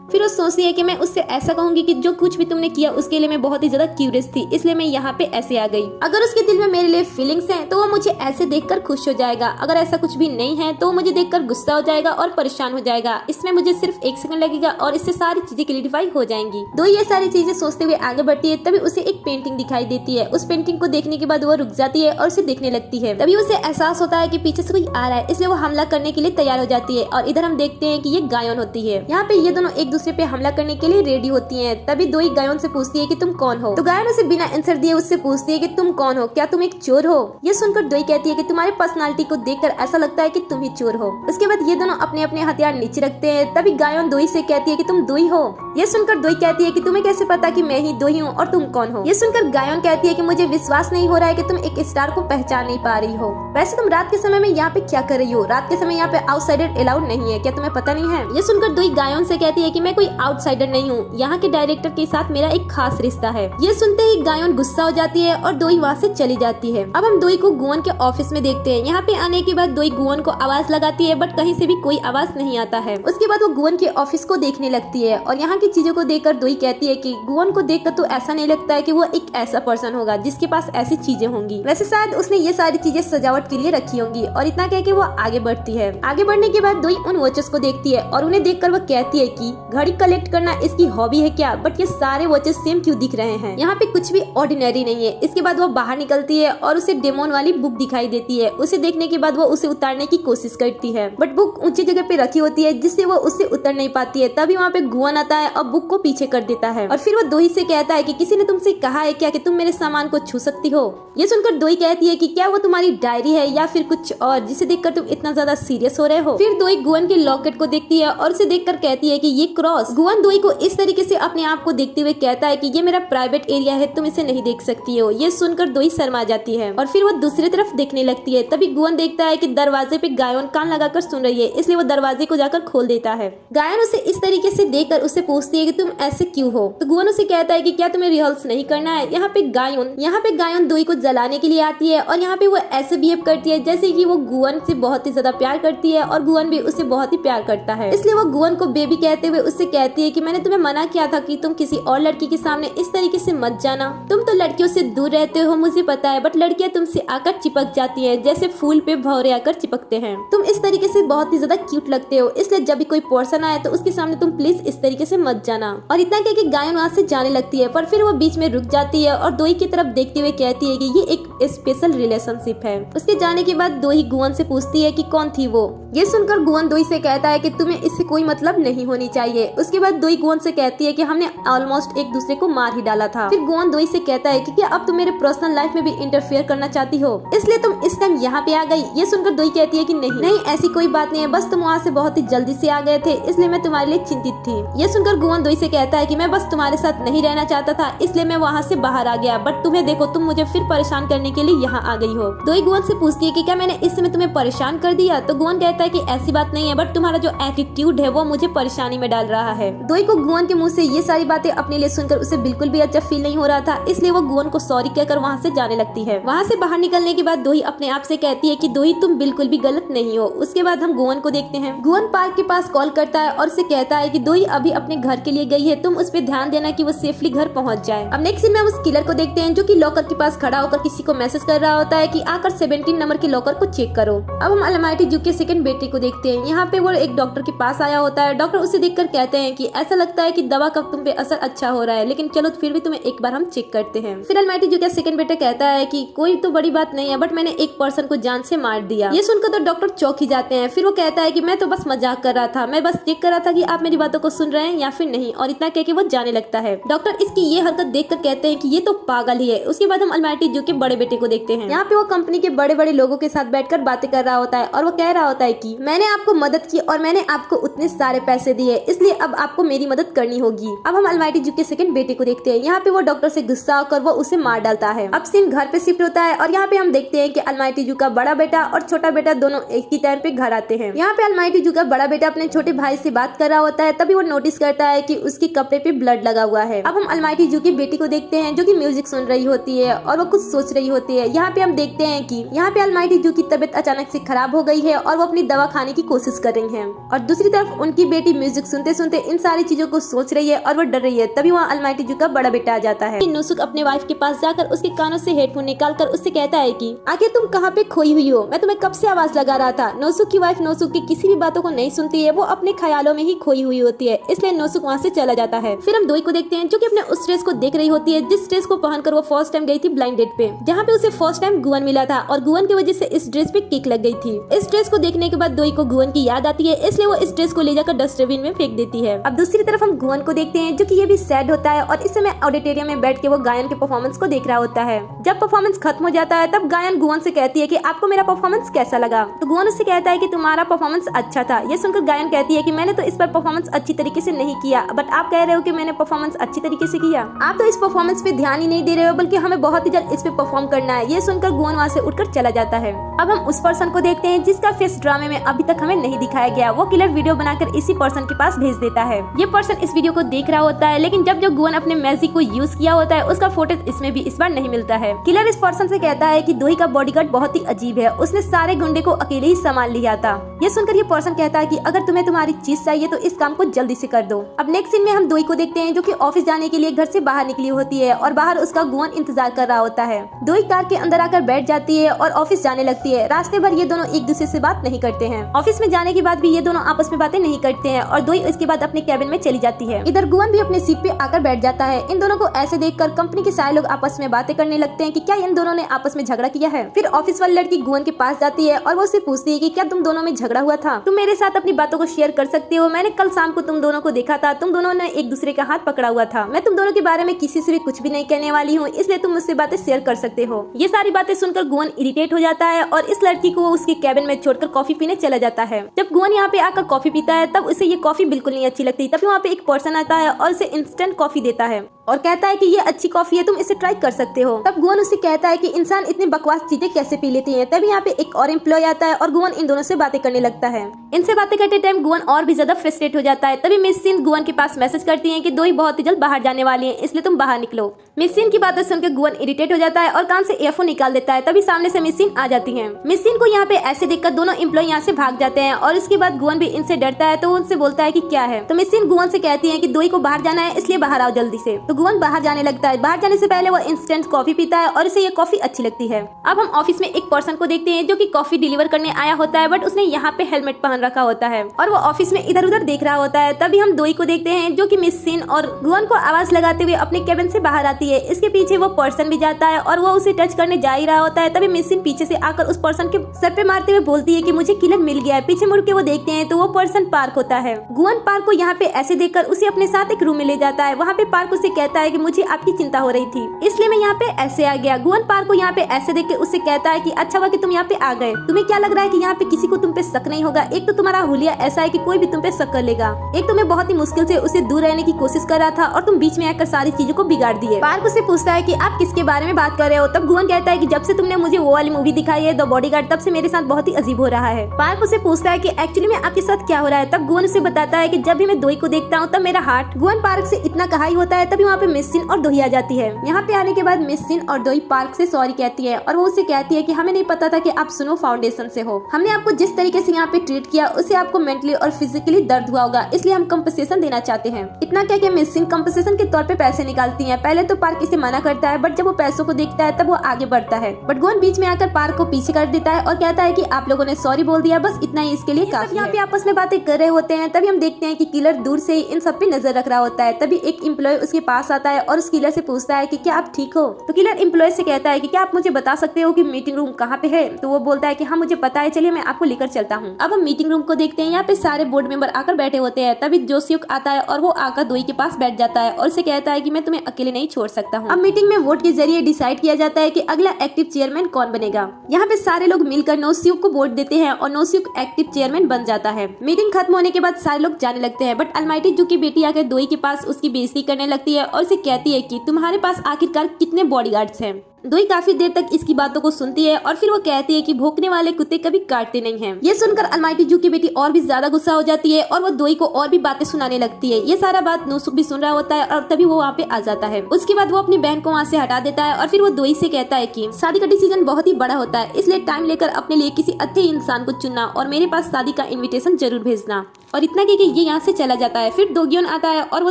फिर वो सोचती है कि मैं उससे ऐसा कहूंगी कि जो कुछ भी तुमने किया उसके लिए मैं बहुत ही ज्यादा क्यूरियस थी, इसलिए मैं यहाँ पे ऐसे आ गई। अगर उसके दिल में मेरे लिए फीलिंग्स हैं तो वो मुझे ऐसे देखकर खुश हो जाएगा, अगर ऐसा कुछ भी नहीं है तो वो मुझे देखकर गुस्सा हो जाएगा और परेशान हो जाएगा। इसमें मुझे सिर्फ 1 सेकंड लगेगा और इससे सारी चीजें क्लियरिफाई हो जाएंगी। दो ये सारी चीजें सोचते हुए आगे बढ़ती है, तभी उसे एक पेंटिंग दिखाई देती है। उस पेंटिंग को देखने के बाद वो रुक जाती है और उसे देखने लगती है। तभी उसे एहसास होता है कि पीछे से कोई आ रहा है, इसलिए वो हमला करने के लिए तैयार हो जाती है। और इधर हम देखते हैं कि ये गायोन होती है। यहाँ पे ये दोनों एक दूसरे पे हमला करने के लिए रेडी होती हैं। तभी दोई गायोन से पूछती है कि तुम कौन हो, तो गायोन उसे बिना आंसर दिए उससे पूछती है कि तुम कौन हो, क्या तुम एक चोर हो। ये सुनकर दोई कहती है कि तुम्हारी पर्सनालिटी को देखकर ऐसा लगता है कि तुम ही चोर हो। उसके बाद ये दोनों अपने अपने हथियार नीचे रखते हैं। तभी गायोन दोई से कहती है कि तुम दोई हो। ये सुनकर दोई कहती है कि तुम्हें कैसे पता कि मैं ही दोई हूँ और तुम कौन हो। ये सुनकर गायोन कहती है कि मुझे विश्वास नहीं हो रहा है कि तुम एक स्टार को पहचान नहीं पा रही हो। वैसे तुम रात के समय में यहाँ पे क्या कर रही हो, रात के समय यहाँ पे आउटसाइडर अलाउड नहीं है, क्या तुम्हें पता नहीं है। ये सुनकर दोई गायोन से कहती है कि मैं कोई आउटसाइडर नहीं हूँ, यहाँ के डायरेक्टर के साथ मेरा एक खास रिश्ता है। ये सुनते ही गायोन गुस्सा हो जाती है और दोई वहाँ से चली जाती है। अब हम दोई को गुवन के ऑफिस में देखते हैं। यहाँ पे आने के बाद दोई गुवन को आवाज लगाती है, बट कहीं से भी कोई आवाज नहीं आता है। उसके बाद वो गुवन के ऑफिस को देखने लगती है और यहाँ की चीजों को देखकर दोई कहती है कि गुवन को देखकर तो ऐसा नहीं लगता है कि वो एक ऐसा पर्सन होगा जिसके पास ऐसी चीजें होंगी, वैसे शायद उसने ये सारी चीजें सजावट के लिए रखी होंगी। और इतना कह के वो आगे बढ़ती है। आगे बढ़ने के बाद दोई उन वॉचर्स को देखती है और उन्हें देखकर वो कहती है कि घड़ी कलेक्ट करना इसकी हॉबी है क्या? बट ये सारे वॉचेस सेम क्यों दिख रहे हैं? यहाँ पे कुछ भी ऑर्डिनरी नहीं है। इसके बाद वो बाहर निकलती है और उसे डेमोन वाली बुक दिखाई देती है। उसे देखने के बाद वो उसे उतारने की कोशिश करती है, बट बुक ऊंची जगह पे रखी होती है जिससे वो उससे उतर नहीं पाती है। तभी वहाँ पे गुआन आता है और बुक को पीछे कर देता है और फिर वो दोही से कहता है कि किसी ने तुमसे कहा है क्या कि तुम मेरे सामान को छू सकती हो? ये सुनकर दोही कहती है कि क्या वो तुम्हारी डायरी है या फिर कुछ और जिसे देखकर तुम इतना ज्यादा सीरियस हो रहे हो? फिर दोही गुआन के लॉकेट को देखती है और उसे देखकर कहती है कि ये क्रॉस। गुआन दोही को इस तरीके से अपने आप को देखते हुए कहता है कि ये मेरा प्राइवेट एरिया है, तुम इसे नहीं देख सकती हो। ये सुनकर दोही शर्मा जाती है और फिर वो दूसरी तरफ देखने लगती है। तभी गुआन देखता है कि दरवाजे पे गायन कान लगाकर सुन रही है, इसलिए वो दरवाजे को जाकर खोल देता है। गायन उसे इस तरीके से देखकर उससे पूछती है कि तुम ऐसे क्यों हो? तो गुआन उसे कहता है कि क्या तुम्हें रिहर्सल नहीं करना है? यहाँ पे गायन दोही को जलाने के लिए आती है और यहाँ पे वो ऐसे बिहेव करती है जैसे कि वो गुआन से बहुत ही ज्यादा प्यार करती है और गुआन भी उससे बहुत ही प्यार करता है। इसलिए वो गुआन को बेबी कहते हुए उससे कहती है कि मैंने तुम्हें मना किया था कि तुम किसी और लड़की के सामने इस तरीके से मत जाना। तुम तो लड़कियों से दूर रहते हो मुझे पता है, बट लड़कियां तुमसे आकर चिपक जाती है जैसे फूल पे भौरे आकर चिपकते हैं। तुम इस तरीके से बहुत ही ज्यादा क्यूट लगते हो, इसलिए जब भी कोई पर्सन आए तो उसके सामने तुम प्लीज इस तरीके से मत जाना। और इतना कह के गायन वहाँ से जाने लगती है, पर फिर वो बीच में रुक जाती है और दोही की तरफ देखते हुए कहती है कि ये एक स्पेशल रिलेशनशिप है। उसके जाने के बाद दोही गुआन से पूछती है कि कौन थी वो? ये सुनकर गुआन दोही से कहता है कि तुम्हें इससे कोई मतलब नहीं होनी चाहिए। उसके बाद दोही गुआन से कहती है कि हमने ऑलमोस्ट एक दूसरे को मार ही डाला था। फिर गुआन दोही से कहता है कि क्या अब तुम मेरे पर्सनल लाइफ में भी इंटरफेयर करना चाहती हो, इसलिए तुम इस टाइम यहाँ पे आ गई? ये सुनकर दोही कहती है कि नहीं ऐसी कोई बात नहीं है, बस तुम वहाँ से बहुत ही जल्दी से आ गए थे इसलिए मैं तुम्हारे लिए चिंतित थी। ये सुनकर गुआन दोही से कहता है कि मैं बस तुम्हारे साथ नहीं रहना चाहता था इसलिए मैं वहाँ से बाहर आ गया, बट तुम्हें देखो तुम मुझे फिर परेशान करने के लिए यहाँ आ गई हो। दोही गुआन से पूछती है कि क्या मैंने इस समय तुम्हें परेशान कर दिया? तो गुआन कहता है कि ऐसी बात नहीं है, बट तुम्हारा जो एटीट्यूड है वो मुझे परेशानी में डाल रहा है। दोही को गुआन के मुंह से ये सारी बातें अपने लिए सुनकर उसे बिल्कुल भी अच्छा फील नहीं हो रहा था, इसलिए वो गुआन को सॉरी कहकर वहाँ से जाने लगती है। वहाँ से बाहर निकलने के बाद दोही अपने आप से कहती है कि दोही तुम बिल्कुल भी गलत नहीं हो। उसके बाद हम गुआन को देखते हैं। गुआन पार्क के पास कॉल करता है और उसे कहता है कि दोही अभी अपने घर के लिए गई है, तुम उस पर ध्यान देना कि वो सेफली घर पहुँच जाए। अब नेक्स्ट सीन में हम उस किलर को देखते हैं जो कि लॉकर के पास खड़ा होकर किसी को मैसेज कर रहा होता है कि आकर 17 नंबर के लॉकर को चेक करो। अब हम अलमाइटी जू के सेकंड बेटी को देखते हैं। यहाँ पे वो एक डॉक्टर के पास आया होता है। डॉक्टर उसे देखकर कहते हैं कि ऐसा लगता है कि दवा का तुम पे असर अच्छा हो रहा है, लेकिन चलो फिर भी तुम्हें एक बार हम चेक करते हैं। फिर अलमाइटी जू का सेकंड बेटा कहता है कि कोई तो बड़ी बात नहीं है, बट मैंने एक पर्सन को जान से मार दिया। ये सुनकर तो डॉक्टर चौंक ही जाते हैं। फिर वो कहता है कि मैं तो बस मजाक कर रहा था, मैं बस चेक कर रहा था कि आप मेरी बातों को सुन रहे हैं या फिर नहीं, और इतना कह के वो जाने लगता है। डॉक्टर इसकी ये हरकत देखकर कहते हैं कि ये तो पागल ही है। उसके बाद हम अलमाइटी जू के बड़े बेटे को देखते हैं। यहाँ पे वो कंपनी के बड़े बड़े लोगों के साथ बैठकर बातें कर रहा होता है और वो कह रहा होता है कि मैंने आपको मदद की और मैंने आपको उतने सारे पैसे दिए, इसलिए अब आपको मेरी मदद करनी होगी। अब हम अलमाइटी जू के सेकंड बेटे को देखते हैं। यहाँ पे वो डॉक्टर से गुस्सा होकर वो उसे मार डालता है। अब सीन घर पे शिफ्ट होता है और यहाँ पे हम देखते हैं कि अलमाइटी जू का बड़ा बेटा और छोटा बेटा दोनों एक ही टाइम पे घर आते हैं। यहाँ पे अलमाइटी जू का बड़ा बेटा अपने छोटे भाई से बात कर रहा होता है, तभी वो नोटिस करता है कि उसके कपड़े पे ब्लड लगा हुआ है। अब हम अलमाइटी जू की बेटी को देखते हैं जो कि म्यूजिक सुन रही होती है और वो कुछ सोच रही होती है। यहाँ पे हम देखते हैं कि यहाँ पे अलमाइटी जू की तबीयत अचानक से खराब हो गई है और वो अपनी दवा खाने की कोशिश कर रही है, और दूसरी तरफ उनकी बेटी म्यूजिक सुनते सुनते इन सारी चीजों को सोच रही है और वो डर रही है। तभी वहाँ अलमाइटी जू का बड़ा बेटा आ जाता है। नोसुक अपने वाइफ के पास जाकर उसके कानों से हेडफोन निकालकर उससे कहता है कि आखिर तुम कहाँ पे खोई हुई हो, मैं तुम्हें कब से आवाज लगा रहा था। नोसुक की वाइफ नोसुक की किसी भी बातों को नहीं सुनती है, वो अपने ख्यालों में ही खोई हुई होती है, इसलिए नोसुक वहाँ से चला जाता है। फिर हम दोई को देखते हैं जो कि अपने उस ड्रेस को देख रही होती है जिस ड्रेस को पहनकर वो फर्स्ट टाइम गई थी ब्लाइंड डेट पे, जहाँ पे उसे फर्स्ट टाइम गुआन मिला था और गुआन की वजह से इस ड्रेस पे किक लग गई थी। इस ड्रेस को देखने के बाद दोई को गुआन की याद आती है, इसलिए वो इस ड्रेस को ले जाकर डस्टबिन में फेंक देती है। अब दूसरी तरफ हम गुआन को देखते हैं जो कि ये भी सैड होता है और इस समय ऑडिटोरियम में बैठ के वो गायन के परफॉर्मेंस को देख रहा होता है। जब परफॉर्मेंस खत्म हो जाता है तब गायन गुआन से कहती है कि आपको मेरा परफॉर्मेंस कैसा लगा। तो गुआन उससे कहता है कि तुम्हारा परफॉर्मेंस अच्छा था। ये सुनकर गायन कहती है कि मैंने तो इस पर परफॉर्मेंस अच्छी तरीके से नहीं किया, बट आप कह रहे हो कि मैंने परफॉर्मेंस अच्छी तरीके से किया। आप तो इस परफॉर्मेंस पे ध्यान ही नहीं दे रहे हो, बल्कि हमें बहुत ही जल्द इस पे परफॉर्म करना है। ये सुनकर गुआन वहाँ से उठकर चला जाता है। अब हम उस पर्सन को देखते हैं जिसका फेस ड्रामे में अभी तक हमें नहीं दिखाया गया। वो किलर वीडियो बनाकर इसी पर्सन के पास भेज देता है। ये पर्सन इस वीडियो को देख रहा होता है, लेकिन जब जो गुआन अपने मैजिक को यूज किया होता है उसका फुटेज इसमें भी इस बार नहीं मिलता है। किलर इस पर्सन से कहता है कि दोही का बॉडीगार्ड बहुत ही अजीब है, उसने सारे गुंडे को अकेले ही संभाल लिया था। ये सुनकर ये पर्सन कहता है कि अगर तुम्हें तुम्हारी चीज चाहिए तो इस काम को जल्दी से कर दो। अब नेक्स्ट सीन में हम दोही को देखते हैं जो कि ऑफिस जाने के लिए घर से बाहर निकली होती है और बाहर उसका गुआन इंतजार कर रहा होता है। दोही कार के अंदर आकर बैठ जाती है और ऑफिस जाने लगती है। रास्ते भर ये दोनों एक दूसरे से बात नहीं करते हैं। ऑफिस में जाने के बाद भी ये दोनों आपस में बातें नहीं करते हैं और दोही इसके उसके बाद अपने कैबिन में चली जाती है। इधर गुवन भी अपने सीट पे आकर बैठ जाता है। इन दोनों को ऐसे देखकर कंपनी के सारे लोग आपस में बातें करने लगते हैं कि क्या इन दोनों ने आपस में झगड़ा किया है। फिर ऑफिस वाली लड़की गुवन के पास जाती है और वो उससे पूछती है कि क्या तुम दोनों में झगड़ा हुआ था, तुम मेरे साथ अपनी बातों को शेयर कर सकते हो। मैंने कल शाम को तुम दोनों को देखा था, तुम दोनों ने एक दूसरे का हाथ पकड़ा हुआ था। मैं तुम दोनों के बारे में किसी से भी कुछ भी नहीं कहने वाली हूँ, इसलिए तुम मुझसे बातें शेयर कर सकते हो। ये सारी बातें सुनकर गुवन इरिटेट हो जाता है और इस लड़की को उसके कैबिन में छोड़कर कॉफी पीने चला जाता है। जब गुवन यहाँ पे आकर कॉफी पीता है तब उसे ये कॉफी बिल्कुल नहीं अच्छी लगती। तभी वहाँ पे एक पर्सन आता है और उसे इंस्टेंट कॉफी देता है और कहता है कि ये अच्छी कॉफी है, तुम इसे ट्राई कर सकते हो। तब गुवन उससे कहता है कि इंसान इतनी बकवास चीजें कैसे पी लेती हैं। तभी यहाँ पे एक और एम्प्लॉय आता है और गुवन इन दोनों से बातें करने लगता है। इनसे बातें करते टाइम गुवन और भी ज्यादा फ्रस्ट्रेट हो जाता है। तभी मिस सिन गुवन के पास मैसेज करती है कि दो ही बहुत ही जल्द बाहर जाने वाली है, इसलिए तुम बाहर निकलो। मिस सिन की बातें सुनकर गुवन इरिटेट हो जाता है और कान से ईयरफोन निकाल देता है। तभी सामने से मिस सिन आ जाती है। मिस सिन को यहाँ पे ऐसे देखकर दोनों एम्प्लॉय यहाँ से भाग जाते हैं और इसके बाद गुवन भी इनसे डरता है तो वो उनसे बोलता है कि क्या है। तो मिस सिन गुवन से कहती है कि दोई को बाहर जाना है, इसलिए बाहर आओ जल्दी से। तो गुवन बाहर जाने लगता है। बाहर जाने से पहले वो इंस्टेंट कॉफी पीता है और इसे ये कॉफी अच्छी लगती है। अब हम ऑफिस में एक पर्सन को देखते हैं जो कि कॉफी डिलीवर करने आया होता है, बट उसने यहाँ पे हेलमेट पहन रखा होता है और वो ऑफिस में इधर उधर देख रहा होता है। तभी हम दोई को देखते हैं जो कि मिस सिन और गुवन को आवाज लगाते हुए अपने कैबिन से बाहर आती है। इसके पीछे वो पर्सन भी जाता है और वो उसे टच करने जा ही रहा होता है। तभी मिस सिन पीछे से आकर उस पर्सन के सर पे मारते हुए बोलती है कि मुझे किलर मिल गया है। पीछे मुड़ के वो देखते हैं तो वो पर्सन पार्क होता है। गुवन पार्क को यहाँ पे ऐसे देखकर उसे अपने साथ एक रूम में ले जाता है। वहाँ पे पार्क उसे कहता है कि मुझे आपकी चिंता हो रही थी, इसलिए मैं यहाँ पे ऐसे आ गया। गुवन पार्क को यहाँ पे ऐसे देख के उससे कहता है कि अच्छा हुआ कि तुम यहाँ पे आ गए। तुम्हें क्या लग रहा है कि यहाँ पे किसी को तुम पे शक नहीं होगा? एक तो तुम्हारा हुलिया ऐसा है कि कोई भी तुम पे शक कर लेगा, एक तो मैं बहुत ही मुश्किल से उसे दूर रहने की कोशिश कर रहा था और तुम बीच में आकर सारी चीजों को बिगाड़ दिए। पार्क उसे पूछता है कि आप किसके बारे में बात कर रहे हो? तब गुवन कहता है कि जब से तुमने मुझे वो वाली मूवी दिखाई है द बॉडीगार्ड, तब से मेरे साथ बहुत ही अजीब हो रहा है। पार्क उसे पूछता है कि एक्चुअली में आपके साथ क्या हो रहा है। तब गुवन उसे बताता है कि जब भी मैं दोई को देखता हूँ तब मेरा हार्ट। गुवन पार्क से इतना कहा ही होता है। तभी वहाँ पे मिस सिन और दोई आ जाती है। यहाँ पे आने के बाद मिस सिन और दोई पार्क से सॉरी कहती है और वो उसे कहती है कि हमें नहीं पता था कि आप सुनो फाउंडेशन से हो। हमने आपको जिस तरीके से यहाँ पे ट्रीट किया उससे आपको मेंटली और फिजिकली दर्द हुआ होगा, इसलिए हम कंपनसेशन देना चाहते हैं। इतना क्या कि मिस सिन कंपनसेशन के तौर पे पैसे निकालती है। पहले तो पार्क इसे मना करता है, बट जब वो पैसों को देखता है तब वो आगे बढ़ता है। बट गुवन बीच में आकर पार्क को पीछे कर देता है और कहता है कि आप लोगों ने सॉरी बोल दिया, बस इतना ही इसके लिए काफी है। यहाँ पे आपस में बातें कर रहे होते हैं। तभी हम देखते हैं कि किलर दूर से इन सब पे नजर रख रहा होता है। तभी एक एम्प्लॉय उसके पास आता है और उस किलर से पूछता है कि क्या आप ठीक हो? तो किलर एम्प्लॉय से कहता है कि क्या आप मुझे बता सकते हो कि मीटिंग रूम कहाँ पे है? तो वो बोलता है कि हाँ मुझे पता है, चलिए मैं आपको लेकर चलता हूँ। अब हम मीटिंग रूम को देखते हैं। यहाँ पे सारे बोर्ड मेंबर आकर बैठे होते हैं। तभी जोसियुक आता है और वो आकर दोई के पास बैठ जाता है और उसे कहता है कि मैं तुम्हें अकेले नहीं छोड़ सकता हूँ। अब मीटिंग में वोट के जरिए डिसाइड किया जाता है कि अगला एक्टिव चेयरमैन कौन बनेगा। यहाँ पे सारे लोग मिलकर नोसियुक को वोट देते हैं और नोसियुक एक्टिव चेयरमैन बन जाता है। मीटिंग खत्म होने के बाद सारे लोग जाने लगते हैं, बट अलमाइटी जू की बेटी आकर दोई के पास उसकी बेइज्जती करने लगती है और उसे कहती है कि तुम्हारे पास आखिरकार कितने बॉडीगार्ड्स हैं। दोई काफी देर तक इसकी बातों को सुनती है और फिर वो कहती है कि भौंकने वाले कुत्ते कभी काटते नहीं हैं। ये सुनकर अलमाइटी जू की बेटी और भी ज्यादा गुस्सा हो जाती है और वो दोई को और भी बातें सुनाने लगती है। ये सारा बात नोसुक भी सुन रहा होता है और तभी वो वहाँ पे आ जाता है। उसके बाद वो अपनी बहन को वहाँ से हटा देता है और फिर वो दोई से कहता है कि शादी का डिसीजन बहुत ही बड़ा होता है, इसलिए टाइम लेकर अपने लिए किसी अच्छे इंसान को चुनना और मेरे पास शादी का इन्विटेशन जरूर भेजना। और इतना कि ये यहाँ से चला जाता है। फिर दोग्योन आता है और वो